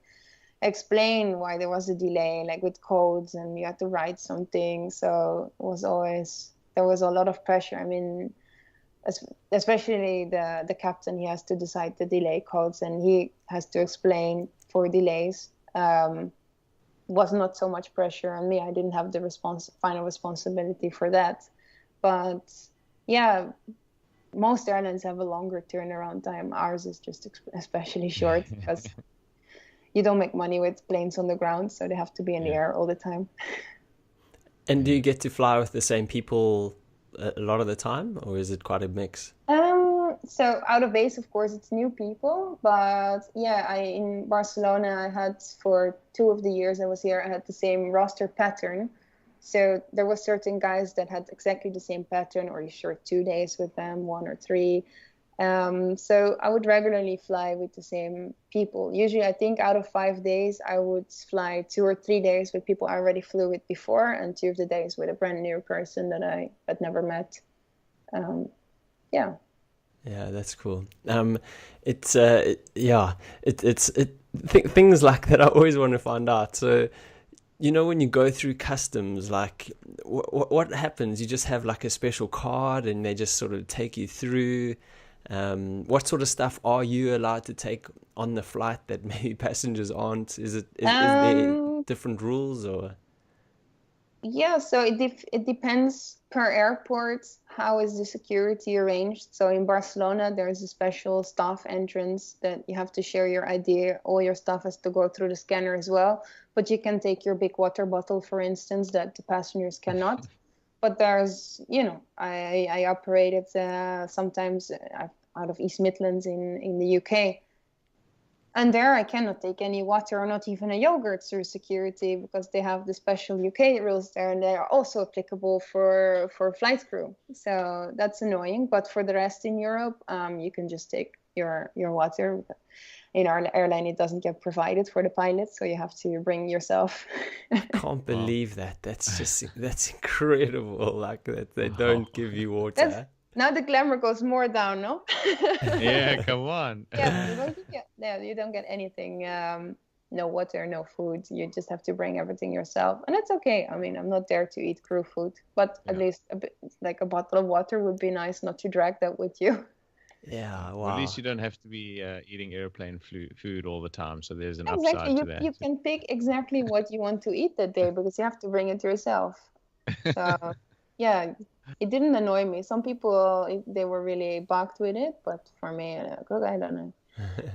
explain why there was a delay, like with codes, and you had to write something. So there was a lot of pressure. I mean, especially the captain, he has to decide the delay codes, and he has to explain for delays. Was not so much pressure on me. I didn't have the final responsibility for that. But yeah, most airlines have a longer turnaround time. Ours is just especially short because you don't make money with planes on the ground, so they have to be in the air all the time. And do you get to fly with the same people a lot of the time, or is it quite a mix? So out of base, of course, it's new people. But yeah, in Barcelona, I had for 2 of the years I was here, I had the same roster pattern. So there were certain guys that had exactly the same pattern, or you short 2 days with them, 1 or 3. So I would regularly fly with the same people. Usually, I think out of 5 days, I would fly 2 or 3 days with people I already flew with before, and 2 of the days with a brand new person that I had never met. Yeah, that's cool. Things like that I always want to find out. So, when you go through customs, like what happens? You just have like a special card, and they just sort of take you through. What sort of stuff are you allowed to take on the flight that maybe passengers aren't? Is there different rules or? Yeah, so it depends per airport. How is the security arranged? So in Barcelona, there's a special staff entrance that you have to share your ID. All your stuff has to go through the scanner as well. But you can take your big water bottle, for instance, that the passengers cannot. But there's, I operated sometimes out of East Midlands in the UK. And there I cannot take any water or not even a yogurt through security because they have the special UK rules there and they are also applicable for flight crew. So that's annoying. But for the rest in Europe, you can just take your water. In our airline, it doesn't get provided for the pilots, so you have to bring yourself. I can't believe that. That's incredible. Like that they don't give you water. Now the glamour goes more down, no? Yeah, come on. You don't get anything. No water, no food. You just have to bring everything yourself, and that's okay. I mean, I'm not there to eat crew food, but at least like a bottle of water would be nice, not to drag that with you. Yeah, wow. Well, at least you don't have to be eating airplane food all the time, so there's an upside to that. You can pick exactly what you want to eat that day because you have to bring it yourself. So, yeah, it didn't annoy me. Some people, they were really bugged with it, but for me, I don't know.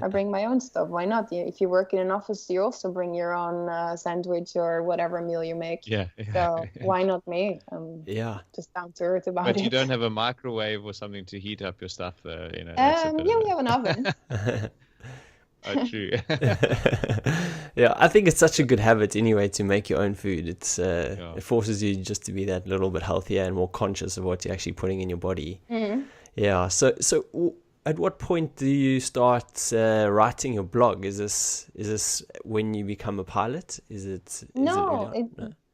I bring my own stuff. Why not? If you work in an office, you also bring your own sandwich or whatever meal you make. Yeah. So why not me? Just down to earth about it. But you don't have a microwave or something to heat up your stuff, though. Yeah, we have an oven. Oh, true. Yeah, I think it's such a good habit anyway to make your own food. It forces you just to be that little bit healthier and more conscious of what you're actually putting in your body. Mm-hmm. Yeah. So at what point do is writing your blog? Is this when you become a pilot? No,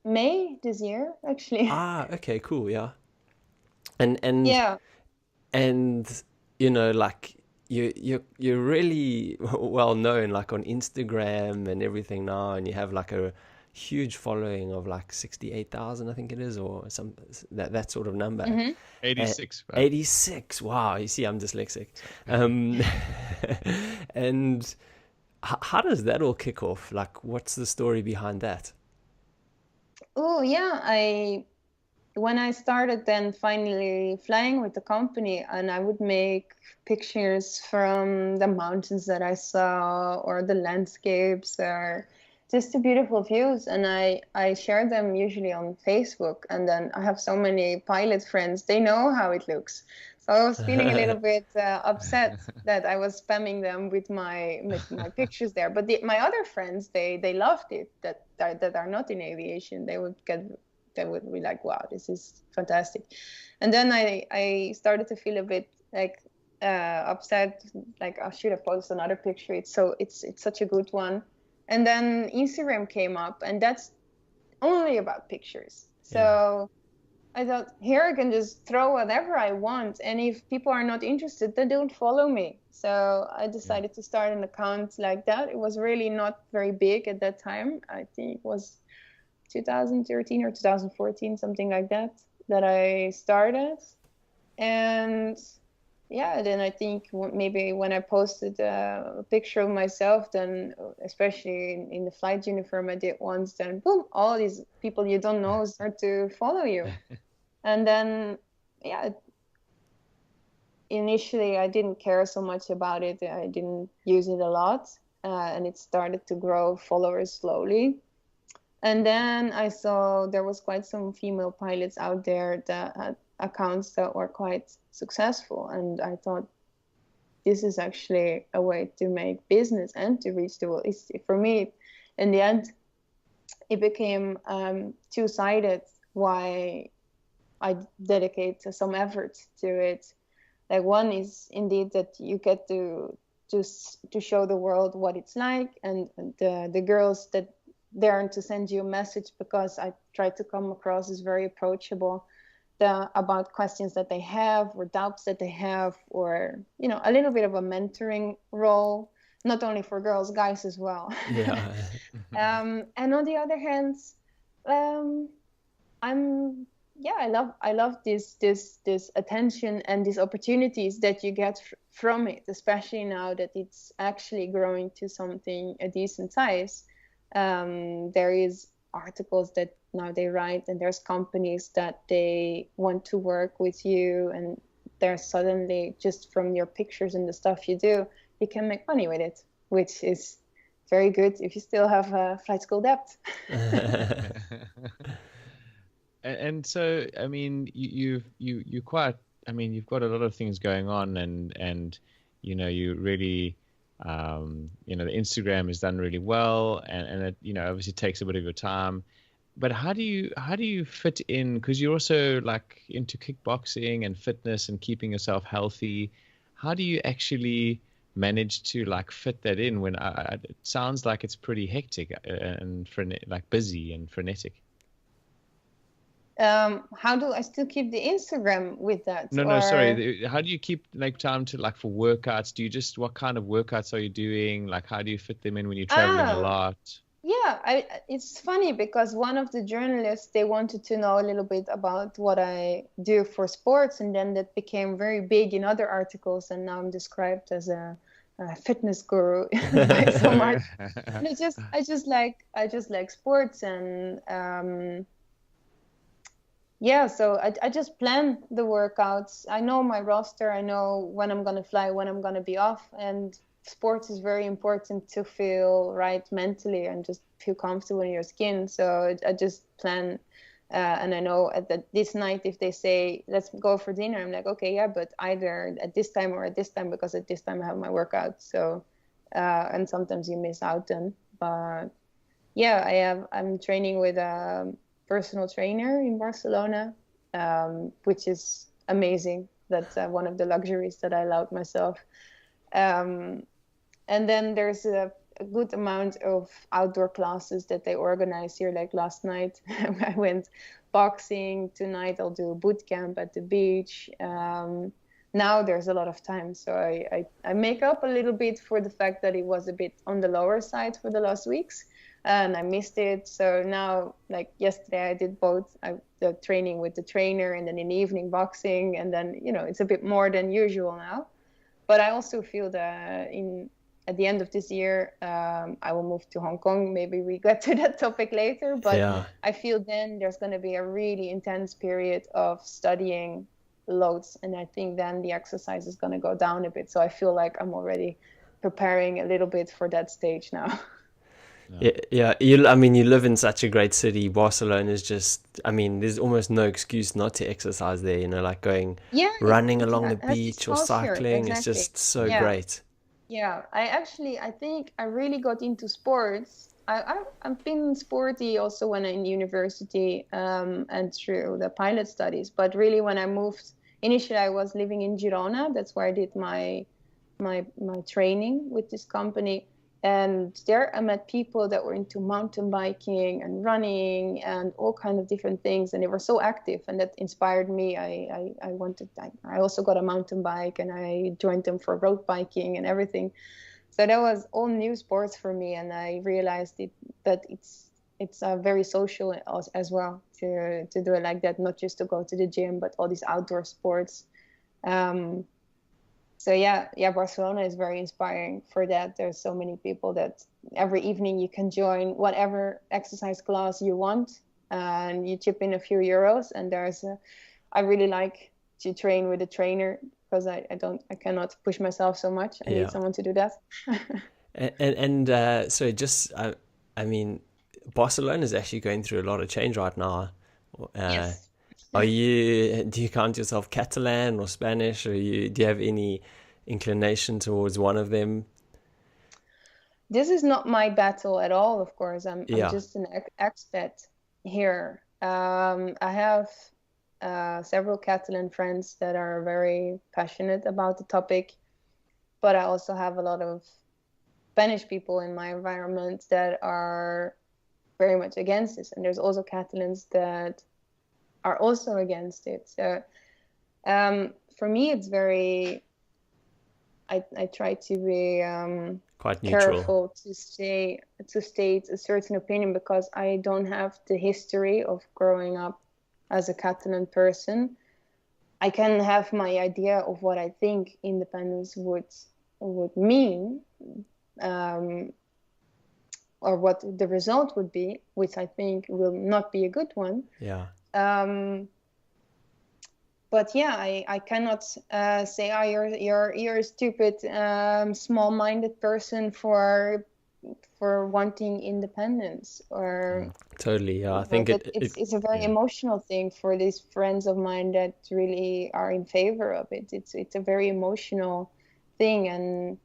May this year actually. Okay, cool. Yeah. And yeah. And like you're really well known like on Instagram and everything now, and you have like a huge following of like 68,000, I think it is, or that sort of number. Mm-hmm. 86. Right? 86. Wow. You see, I'm dyslexic. And how does that all kick off? Like, what's the story behind that? Oh, yeah. When I started then finally flying with the company, and I would make pictures from the mountains that I saw or the landscapes or just the beautiful views, and I share them usually on Facebook. And then I have so many pilot friends, they know how it looks. So I was feeling a little bit upset that I was spamming them with my pictures there. But my other friends, they loved it, that are not in aviation. They would be like, wow, this is fantastic. And then I started to feel a bit like upset, like I should have posted another picture. It's such a good one. And then Instagram came up, and that's only about pictures. So I thought, here I can just throw whatever I want, and if people are not interested, they don't follow me. So I decided to start an account like that. It was really not very big at that time. I think it was 2013 or 2014, something like that I started. And then I think maybe when I posted a picture of myself, then especially in the flight uniform I did once, then boom, all these people you don't know start to follow you. And then, initially I didn't care so much about it. I didn't use it a lot. And it started to grow followers slowly. And then I saw there was quite some female pilots out there that had accounts that were quite successful. And I thought, this is actually a way to make business and to reach the world. For me, in the end, it became two-sided why I dedicate some effort to it. Like, one is indeed that you get to show the world what it's like, and the girls that dare to send you a message, because I try to come across as very approachable about questions that they have or doubts that they have, or a little bit of a mentoring role, not only for girls, guys as well. Yeah. And on the other hand, I love this attention and these opportunities that you get from it, especially now that it's actually growing to a decent size. There is articles that now they write, and there's companies that they want to work with you, and they're suddenly, just from your pictures and the stuff you do, you can make money with it, which is very good if you still have flight school debt. And so, I mean, you've got a lot of things going on, and you really, the Instagram is done really well, and it, obviously takes a bit of your time. But how do you fit in? Because you're also like into kickboxing and fitness and keeping yourself healthy. How do you actually manage to like fit that in when it sounds like it's pretty hectic and busy and frenetic? How do I still keep the Instagram with that? No, sorry. How do you keep like time to like for workouts? What kind of workouts are you doing? Like, how do you fit them in when you're traveling a lot? Yeah, it's funny because one of the journalists, they wanted to know a little bit about what I do for sports, and then that became very big in other articles, and now I'm described as a fitness guru by so much. And I just like sports, and yeah, so I just plan the workouts. I know my roster. I know when I'm gonna fly, when I'm gonna be off, and sports is very important to feel right mentally and just feel comfortable in your skin. So I just plan, and I know this night, if they say let's go for dinner, I'm like, okay, yeah, but either at this time or at this time, because at this time I have my workout. So and sometimes you miss out then, but yeah, I'm training with a personal trainer in Barcelona, which is amazing. That's one of the luxuries that I allowed myself. And then there's a good amount of outdoor classes that they organize here. Like last night, I went boxing. Tonight, I'll do a boot camp at the beach. Now there's a lot of time. So I make up a little bit for the fact that it was a bit on the lower side for the last weeks. And I missed it. So now, like yesterday, I did both the training with the trainer, and then in the evening boxing. And then, it's a bit more than usual now. But I also feel that at the end of this year, I will move to Hong Kong. Maybe we get to that topic later. But yeah. I feel then there's going to be a really intense period of studying loads. And I think then the exercise is going to go down a bit. So I feel like I'm already preparing a little bit for that stage now. Yeah. You live in such a great city. Barcelona is just, there's almost no excuse not to exercise there, like going running along the beach or cycling. Exactly. It's just so great. Yeah, I think I really got into sports. I've been sporty also when I'm in university and through the pilot studies. But really when I moved, initially I was living in Girona. That's where I did my training with this company. And there I met people that were into mountain biking and running and all kinds of different things. And they were so active, and that inspired me. I also got a mountain bike, and I joined them for road biking and everything. So that was all new sports for me. And I realized that it's very social as well to do it like that, not just to go to the gym, but all these outdoor sports. So yeah, Barcelona is very inspiring for that. There's so many people that every evening you can join whatever exercise class you want, and you chip in a few euros. And I really like to train with a trainer, because I cannot push myself so much. I need someone to do that. So just, Barcelona is actually going through a lot of change right now. Yes. Do you count yourself Catalan or Spanish, or do you have any inclination towards one of them? This is not my battle at all, of course. I'm just an expat here. I have several Catalan friends that are very passionate about the topic, but I also have a lot of Spanish people in my environment that are very much against this. And there's also Catalans that are also against it. So for me, it's very, I try to be quite neutral. Careful to state a certain opinion, because I don't have the history of growing up as a Catalan person. I can have my idea of what I think independence would mean. or what the result would be, which I think will not be a good one. Yeah. But yeah, I cannot say, oh, you're a stupid, small-minded person for wanting independence, or totally. Yeah, I think it's a very emotional thing for these friends of mine that really are in favor of it. It's a very emotional thing, and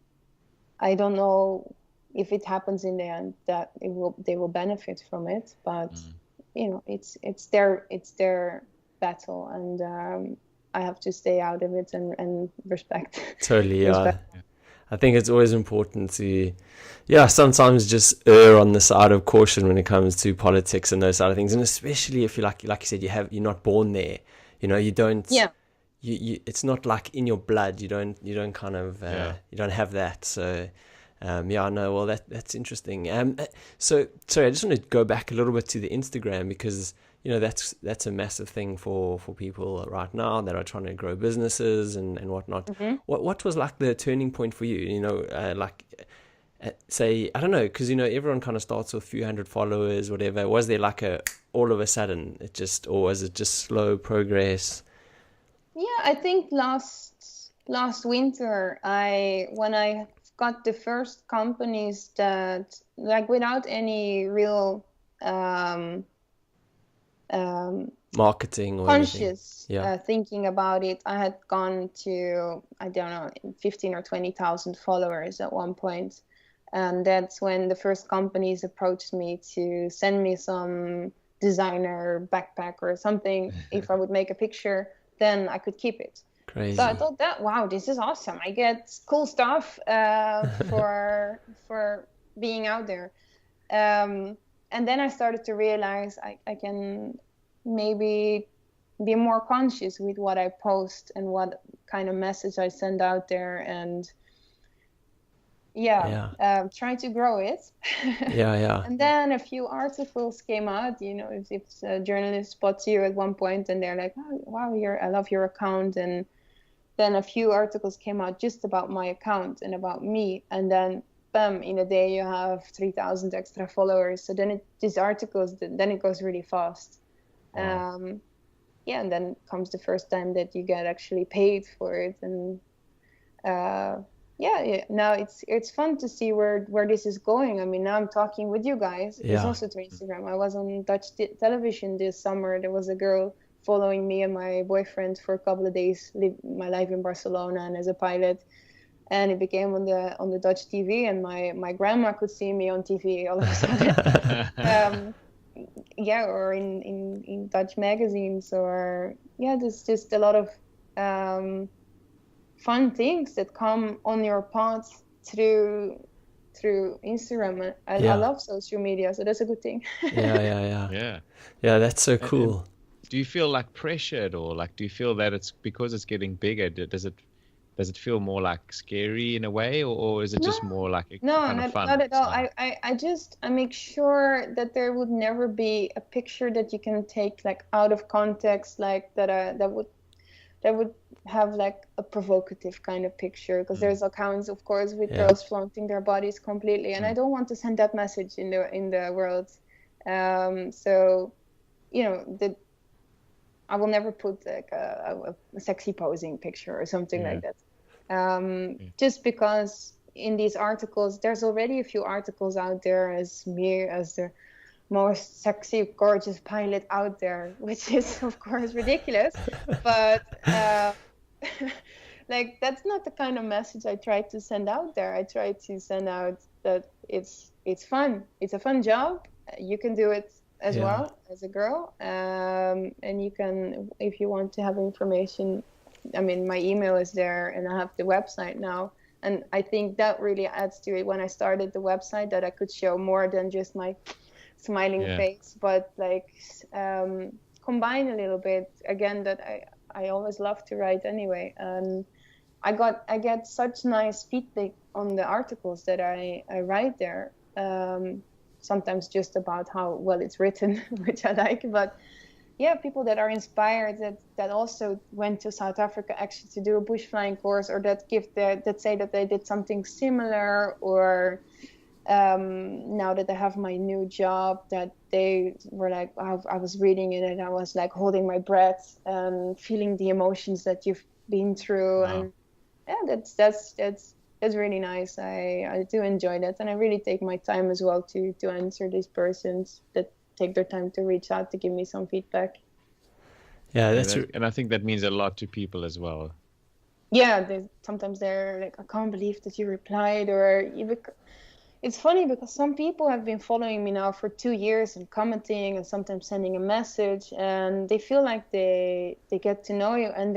I don't know if it happens in the end that they will benefit from it, but you know, it's their battle, and I have to stay out of it and respect. Totally, yeah. I think it's always important to, sometimes just err on the side of caution when it comes to politics and those side of things, and especially if you like you said, you're not born there, you know, you don't. Yeah. You it's not like in your blood. You don't kind of you don't have that. So. Well, that's interesting. So sorry, I just want to go back a little bit to the Instagram, because you know that's a massive thing for people right now that are trying to grow businesses and whatnot. Mm-hmm. What was like the turning point for you? You know, say, I don't know, because you know everyone kind of starts with a few hundred followers, whatever. Was there like all of a sudden or was it just slow progress? Yeah, I think last winter when I got the first companies that, like, without any real marketing or conscious thinking about it, I had gone to, I don't know, 15 or 20,000 followers at one point, and that's when the first companies approached me to send me some designer backpack or something. If I would make a picture, then I could keep it. Crazy. So I thought that, wow, this is awesome. I get cool stuff for being out there. And then I started to realize I can maybe be more conscious with what I post and what kind of message I send out there, and try to grow it. And then a few articles came out, you know, if a journalist spots you at one point and they're like, oh, wow, I love your account, and then a few articles came out just about my account and about me, and then bam, in a day you have 3,000 extra followers. So then these articles, then it goes really fast. Wow. And then comes the first time that you get actually paid for it, and now it's fun to see where this is going. I mean, now I'm talking with you guys. It's also through Instagram. I was on Dutch television this summer. There was a girl following me and my boyfriend for a couple of days, my life in Barcelona and as a pilot, and it became on the Dutch TV, and my grandma could see me on TV all of a sudden. Or in Dutch magazines, or there's just a lot of fun things that come on your path through Instagram. I love social media, so that's a good thing. Yeah, that's so cool. Do you feel like pressured, or like do you feel that it's because it's getting bigger? Does it feel more like scary in a way, or is it just more like kind of fun? Not at all. I make sure that there would never be a picture that you can take like out of context, like that would have like a provocative kind of picture, because there's accounts, of course, with girls flaunting their bodies completely, and I don't want to send that message in the world. So, you know, I will never put like a sexy posing picture or something like that. Just because in these articles, there's already a few articles out there as me as the most sexy, gorgeous pilot out there, which is of course ridiculous. But like, that's not the kind of message I try to send out there. I try to send out that it's fun. It's a fun job. You can do it as well as a girl, and you can, if you want to have information, I mean, my email is there, and I have the website now, and I think that really adds to it when I started the website, that I could show more than just my smiling face, but like combine a little bit again, that I always love to write anyway, and I get such nice feedback on the articles that I write there. Sometimes just about how well it's written, which I like, but people that are inspired, that also went to South Africa actually to do a bush flying course, or that say that they did something similar, or now that I have my new job, that they were like, I was reading it and I was like holding my breath and feeling the emotions that you've been through. Wow. And yeah, that's really nice. I do enjoy that, and I really take my time as well to answer these persons that take their time to reach out to give me some feedback. Yeah, and I think that means a lot to people as well. Yeah, sometimes they're like, I can't believe that you replied, or it's funny because some people have been following me now for 2 years and commenting and sometimes sending a message, and they feel like they get to know you, and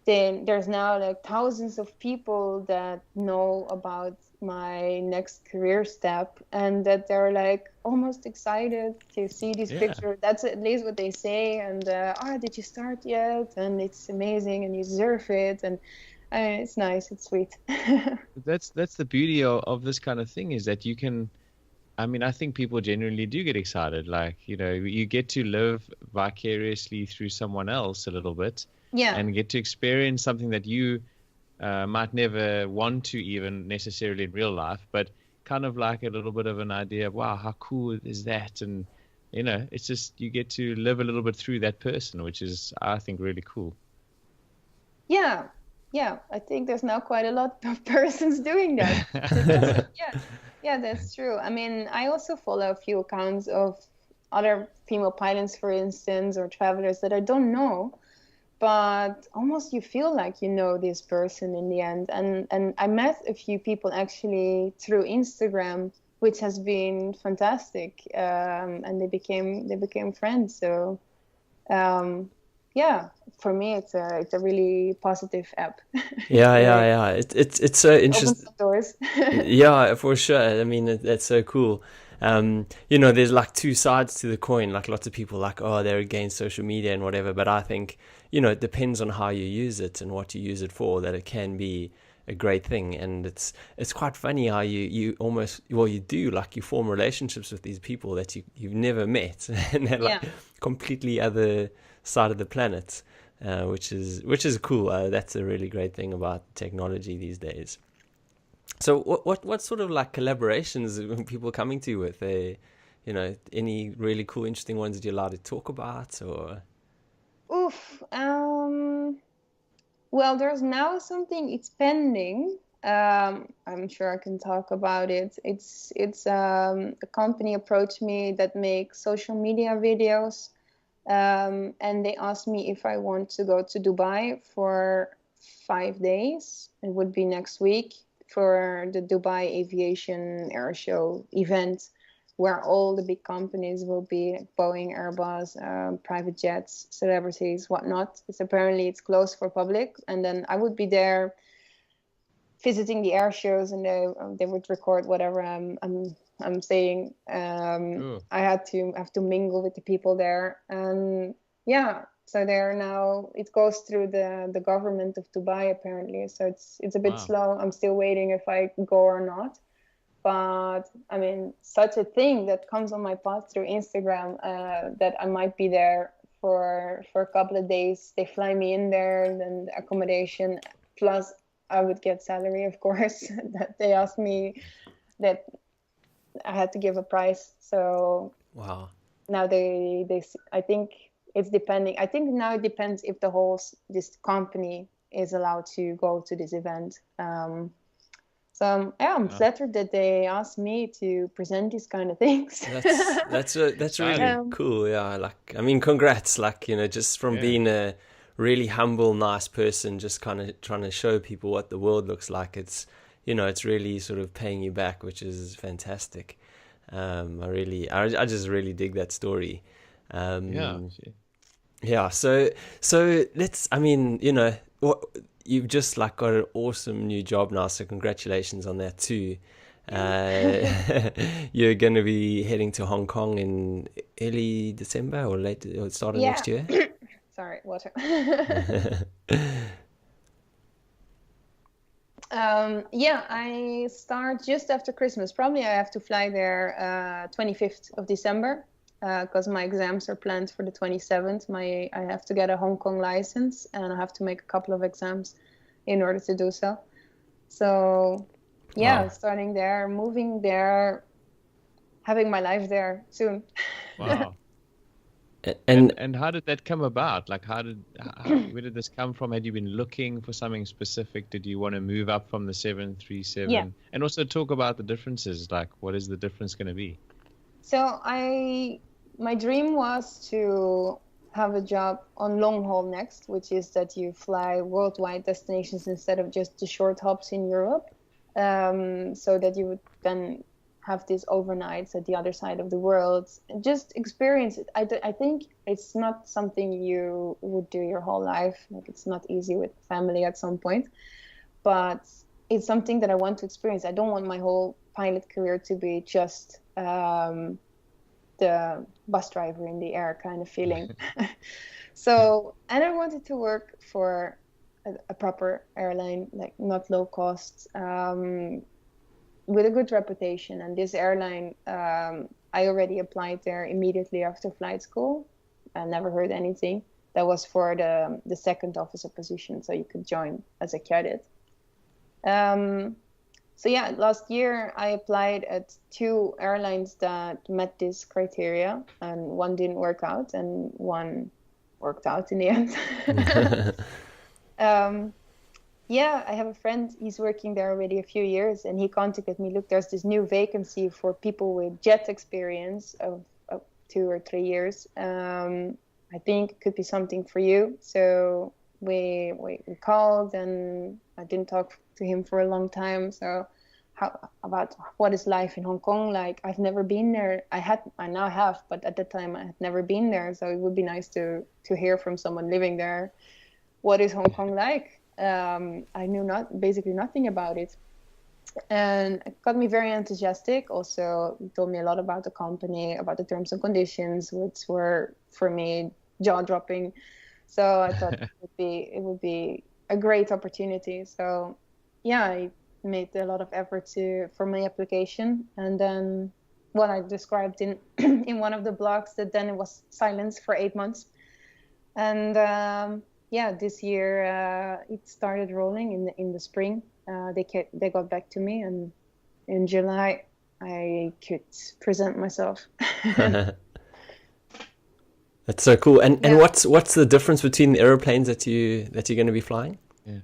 there's now like thousands of people that know about my next career step, and that they're like almost excited to see this picture. That's at least what they say. And did you start yet? And it's amazing, and you deserve it. And it's nice, it's sweet. That's the beauty of this kind of thing, is that you can, I mean, I think people genuinely do get excited. Like, you know, you get to live vicariously through someone else a little bit. Yeah. And get to experience something that you might never want to even necessarily in real life, but kind of like a little bit of an idea of, wow, how cool is that? And, you know, it's just, you get to live a little bit through that person, which is, I think, really cool. Yeah. Yeah. I think there's now quite a lot of persons doing that. Yeah, that's true. I mean, I also follow a few accounts of other female pilots, for instance, or travelers that I don't know, but almost you feel like you know this person in the end. And I met a few people actually through Instagram, which has been fantastic, and they became friends. So yeah, for me it's a really positive app. Yeah. It's so interesting. Opens some doors. Yeah, for sure. I mean, that's so cool. You know, there's like two sides to the coin. Like lots of people like, oh, they're against social media and whatever. But I think, you know, it depends on how you use it and what you use it for, that it can be a great thing. And it's quite funny how you almost, well, you do, like you form relationships with these people that you've never met, and they're like completely other side of the planet, which is cool. That's a really great thing about technology these days. So what sort of like collaborations are people coming to you with? You know, any really cool, interesting ones that you're allowed to talk about, or? Oof. Well, there's now something. It's pending. I'm sure I can talk about it. It's a company approached me that makes social media videos, and they asked me if I want to go to Dubai for 5 days. It would be next week, for the Dubai Aviation Air Show event, where all the big companies will be, like Boeing, Airbus, private jets, celebrities, whatnot. It's closed for public, and then I would be there visiting the air shows, and they would record whatever I'm saying. I have to mingle with the people there, and yeah. So they're now, it goes through the government of Dubai apparently. So it's a bit slow. I'm still waiting if I go or not. But I mean, such a thing that comes on my path through Instagram, that I might be there for a couple of days. They fly me in there, and then the accommodation, plus I would get salary, of course. That they asked me that I had to give a price. So wow. Now they I think it's depending. I think now it depends if this company is allowed to go to this event. So yeah, I'm flattered that they asked me to present these kind of things. That's really cool. Yeah, like, I mean, congrats. Like, you know, just from being a really humble, nice person, just kind of trying to show people what the world looks like. It's, you know, it's really sort of paying you back, which is fantastic. I just really dig that story. Yeah. So let's, I mean, you know, you've just like got an awesome new job now, so congratulations on that too. You're going to be heading to Hong Kong in early December or start of next year. Sorry, water. I start just after Christmas. Probably I have to fly there 25th of December. Because my exams are planned for the 27th. I have to get a Hong Kong license, and I have to make a couple of exams in order to do so. So, yeah, starting there, moving there, having my life there soon. Wow. And how did that come about? Like, where did this come from? Had you been looking for something specific? Did you want to move up from the 737? Yeah. And also talk about the differences. Like, what is the difference going to be? So my dream was to have a job on long haul next, which is that you fly worldwide destinations instead of just the short hops in Europe. So that you would then have these overnights at the other side of the world and just experience it. I think it's not something you would do your whole life. Like, it's not easy with family at some point, but it's something that I want to experience. I don't want my whole pilot career to be just the bus driver in the air kind of feeling. So, and I wanted to work for a proper airline, like not low cost, with a good reputation. And this airline, I already applied there immediately after flight school. I never heard anything. That was for the second officer position, so you could join as a cadet. So yeah, last year I applied at 2 airlines that met this criteria, and one didn't work out and one worked out in the end. Yeah, I have a friend, he's working there already a few years, and he contacted me, look, there's this new vacancy for people with jet experience of 2 or 3 years. I think it could be something for you. So we called, and I didn't talk to him for a long time. So about what is life in Hong Kong like? I've never been there. I now have, but at the time I had never been there. So it would be nice to hear from someone living there. What is Hong Kong like? I knew basically nothing about it, and it got me very enthusiastic. Also, it told me a lot about the company, about the terms and conditions, which were for me jaw-dropping. So I thought it would be a great opportunity. So yeah, I made a lot of effort for my application, and then what I described in in one of the blogs, that then it was silence for 8 months, and yeah, this year it started rolling in the spring. They got back to me, and in July I could present myself. That's so cool. And what's the difference between the airplanes that you're going to be flying? Yeah.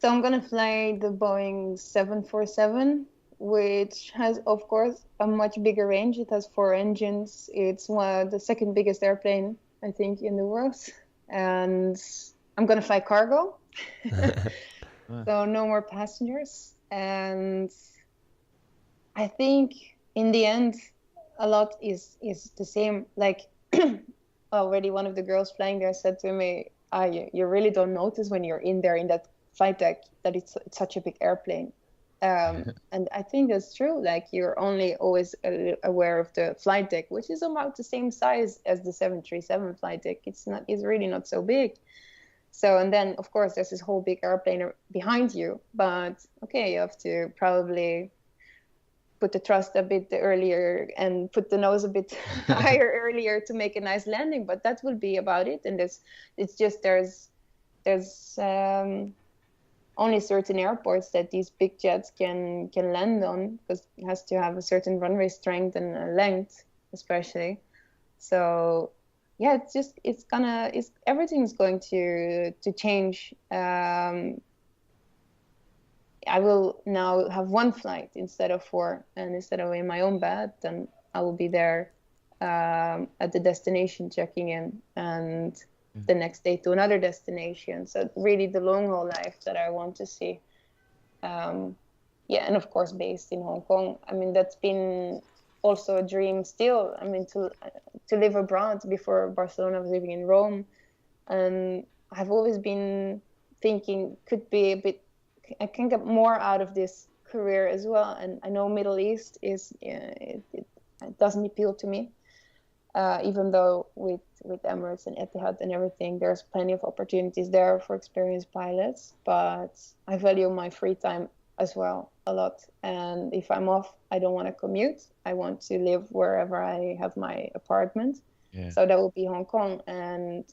So I'm going to fly the Boeing 747, which has, of course, a much bigger range. It has 4 engines. It's the second biggest airplane, I think, in the world. And I'm going to fly cargo. So no more passengers. And I think in the end, a lot is the same. Like, already one of the girls flying there said to me, you really don't notice when you're in there in that flight deck that it's such a big airplane. And I think that's true. Like, you're only always aware of the flight deck, which is about the same size as the 737 flight deck. It's really not so big. So, and then of course there's this whole big airplane behind you, but okay, you have to probably put the thrust a bit earlier and put the nose a bit higher earlier to make a nice landing. But that will be about it. And there's only certain airports that these big jets can land on, because it has to have a certain runway strength and length, especially. So yeah, everything's going to change. I will now have 1 flight instead of 4, and instead of in my own bed, then I will be there at the destination checking in, and the next day to another destination. So really the long haul life that I want to see. Yeah, and of course based in Hong Kong. I mean, that's been also a dream still. I mean, to live abroad. Before Barcelona, I was living in Rome, and I've always been thinking I can get more out of this career as well. And I know Middle East it doesn't appeal to me, even though with Emirates and Etihad and everything, there's plenty of opportunities there for experienced pilots. But I value my free time as well a lot. And if I'm off, I don't want to commute. I want to live wherever I have my apartment. Yeah. So that will be Hong Kong. And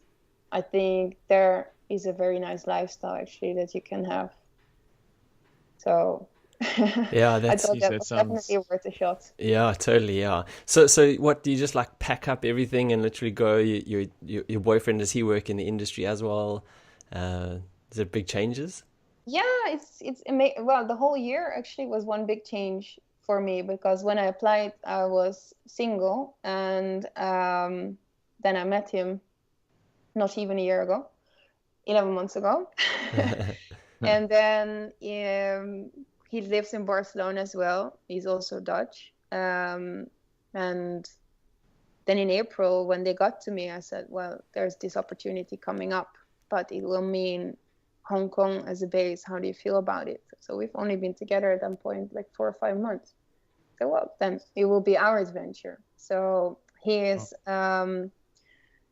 I think there is a very nice lifestyle actually that you can have. So Yeah, I that's thought that was definitely worth a shot. yeah, totally, yeah. So what do you just like pack up everything and literally go? Your boyfriend, does he work in the industry as well? Is there big changes? Yeah, it's amazing. Well, the whole year actually was one big change for me because when I applied, I was single, and then I met him not even a year ago, 11 months ago. And then he lives in Barcelona as well. He's also Dutch. And then in April, when they got to me, I said, well, there's this opportunity coming up, but it will mean Hong Kong as a base. How do you feel about it? So we've only been together at that point like 4 or 5 months. So well, then it will be our adventure. So he's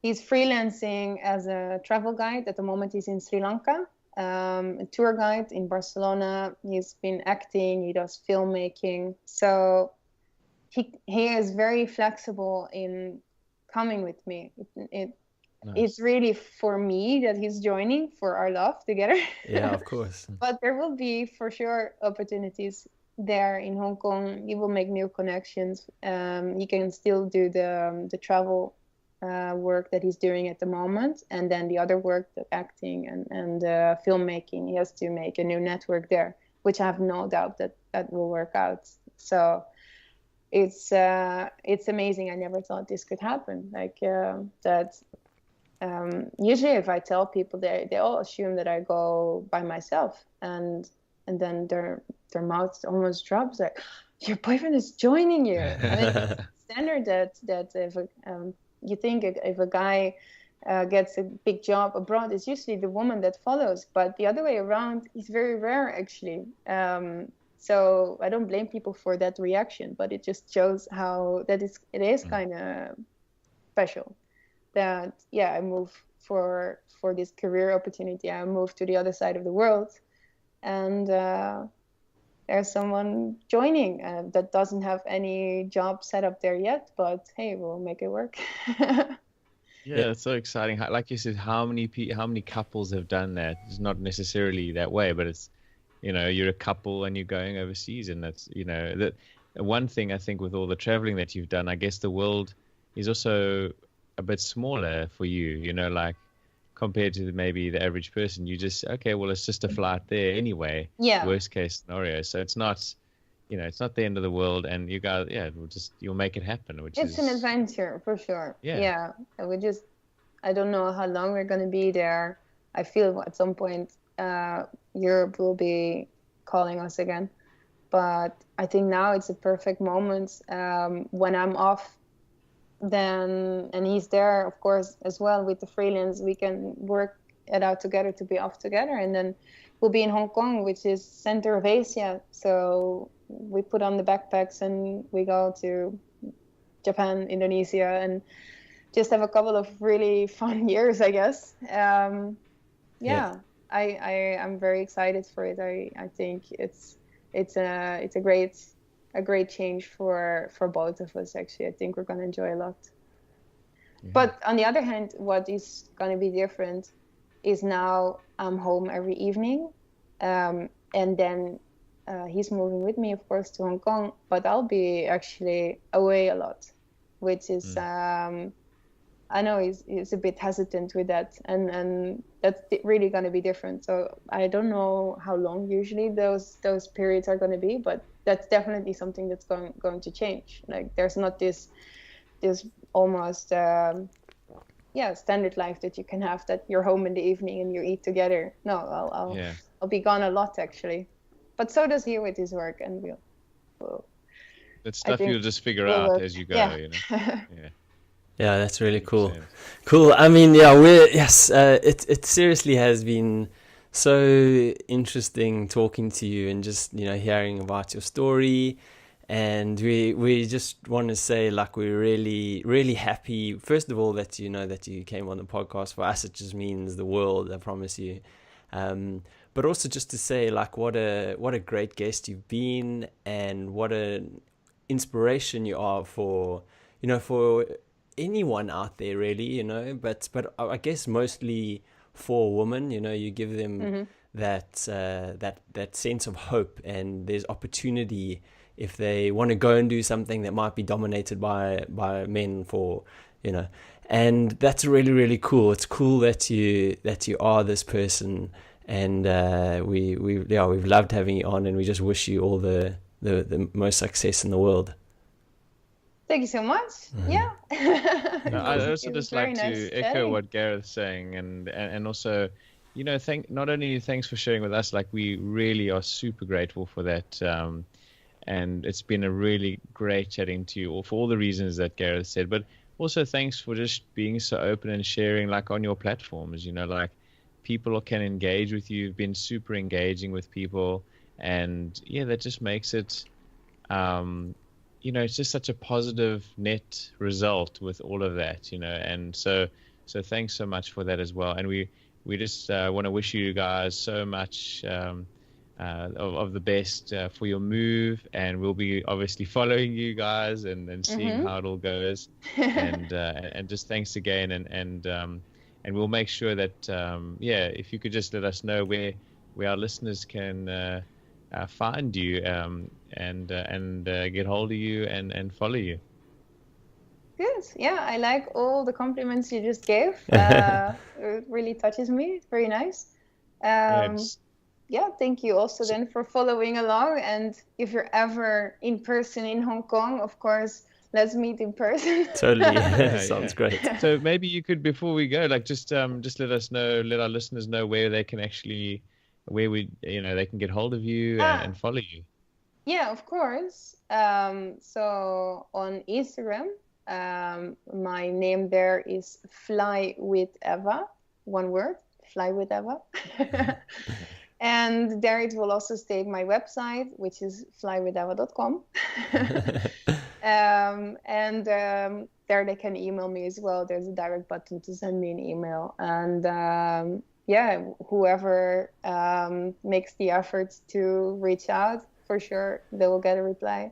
freelancing as a travel guide. At the moment, he's in Sri Lanka, a tour guide in Barcelona. He's been acting. He does filmmaking. So he is very flexible in coming with me. Nice. It's really for me that he's joining for our love together. Yeah, of course. But there will be for sure opportunities there in Hong Kong. He will make new connections. He can still do the travel work that he's doing at the moment, and then the other work, the acting and filmmaking. He has to make a new network there, which I have no doubt that will work out. So it's amazing. I never thought this could happen. Like that. Usually, if I tell people, they all assume that I go by myself, and then their mouth almost drops. Like, your boyfriend is joining you. I mean, it's standard that if you think if a guy gets a big job abroad, it's usually the woman that follows. But the other way around is very rare, actually. So I don't blame people for that reaction, but it just shows how it is kind of special. That I move for this career opportunity. I move to the other side of the world, and there's someone joining that doesn't have any job set up there yet, but hey, we'll make it work. Yeah, it's so exciting. Like you said, how many couples have done that? It's not necessarily that way, but it's, you're a couple and you're going overseas, and that's, that one thing I think with all the traveling that you've done, I guess the world is also a bit smaller for you, like compared to maybe the average person. You just, okay, well, it's just a flight there anyway. Yeah. Worst case scenario. So it's not, it's not the end of the world, and you guys, you'll make it happen, it's an adventure for sure. Yeah. I don't know how long we're going to be there. I feel at some point Europe will be calling us again, but I think now it's a perfect moment when I'm off. Then, and he's there, of course, as well with the freelance. We can work it out together to be off together, and then we'll be in Hong Kong, which is center of Asia. So we put on the backpacks and we go to Japan, Indonesia, and just have a couple of really fun years, I guess. I'm very excited for it. I think it's a great change for both of us, actually. I think we're going to enjoy a lot. Yeah. But on the other hand, what is going to be different is now I'm home every evening, and then he's moving with me, of course, to Hong Kong, but I'll be actually away a lot, which is I know he's a bit hesitant with that, and that's really going to be different. So I don't know how long usually those periods are going to be, but that's definitely something that's going to change. Like, there's not this almost standard life that you can have, that you're home in the evening and you eat together. No, I'll be gone a lot, actually. But so does he with his work, and we'll that stuff you'll just figure out as you go. Yeah. Yeah, that's really cool. Cool. I mean, it seriously has been so interesting talking to you and just, hearing about your story. And we just want to say, like, we're really, really happy, first of all, that that you came on the podcast. For us, it just means the world, I promise you. But also just to say, like, what a great guest you've been, and what an inspiration you are for anyone out there, really, but I guess mostly for women. You give them that sense of hope, and there's opportunity if they want to go and do something that might be dominated by men, for and that's really, really cool. It's cool that you are this person, and we've loved having you on, and we just wish you all the most success in the world. Thank you so much. Mm-hmm. Yeah. No, I also just like to echo what Gareth's saying, and also, not only thanks for sharing with us, like we really are super grateful for that. And it's been a really great chatting to you, for all the reasons that Gareth said, but also thanks for just being so open and sharing, like on your platforms, like people can engage with you. You've been super engaging with people, and that just makes it, it's just such a positive net result with all of that, and so thanks so much for that as well. And we just want to wish you guys so much of the best for your move, and we'll be obviously following you guys and seeing how it all goes. And just thanks again, and we'll make sure that if you could just let us know where our listeners can find you and get hold of you and follow you. Good. Yeah, I like all the compliments you just gave. It really touches me. It's very nice. Thank you also then for following along. And if you're ever in person in Hong Kong, of course, let's meet in person. Totally. Sounds great. So maybe you could, before we go, like just let us know, let our listeners know where they can actually, they can get hold of you and follow you. Yeah, of course. So on Instagram, my name there is Fly with Eva, one word, Fly with Eva. And there it will also state my website, which is flywitheva.com. And there they can email me as well. There's a direct button to send me an email. And whoever makes the effort to reach out, for sure, they will get a reply.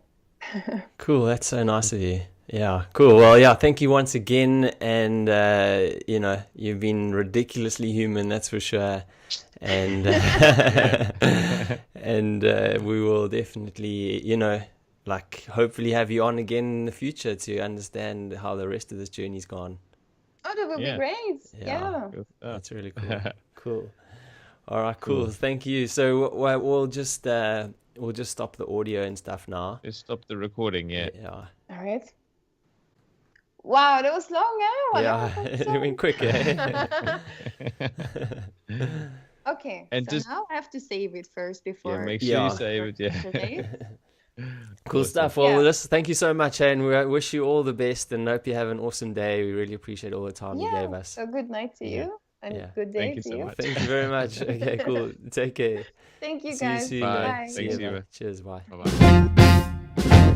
Cool. That's so nice of you. Yeah, cool. Well, thank you once again. And, you've been ridiculously human, that's for sure. And and we will definitely, hopefully have you on again in the future to understand how the rest of this journey's gone. Oh, that would be great. Yeah. That's really cool. Cool. All right, cool. Thank you. So we'll just stop the audio and stuff now. Just stop the recording, yeah. All right. Wow, that was long, eh? It went quick, eh? Okay, and so now I have to save it first before. Yeah, make sure you save it, Cool stuff. Well, thank you so much, and we wish you all the best, and hope you have an awesome day. We really appreciate all the time you gave us. So good night to you, and good day to you. Much. Thank you very much. Okay, cool. Take care. Thank you, See guys. you soon. Bye. Thanks, Cheers. Bye. Bye-bye.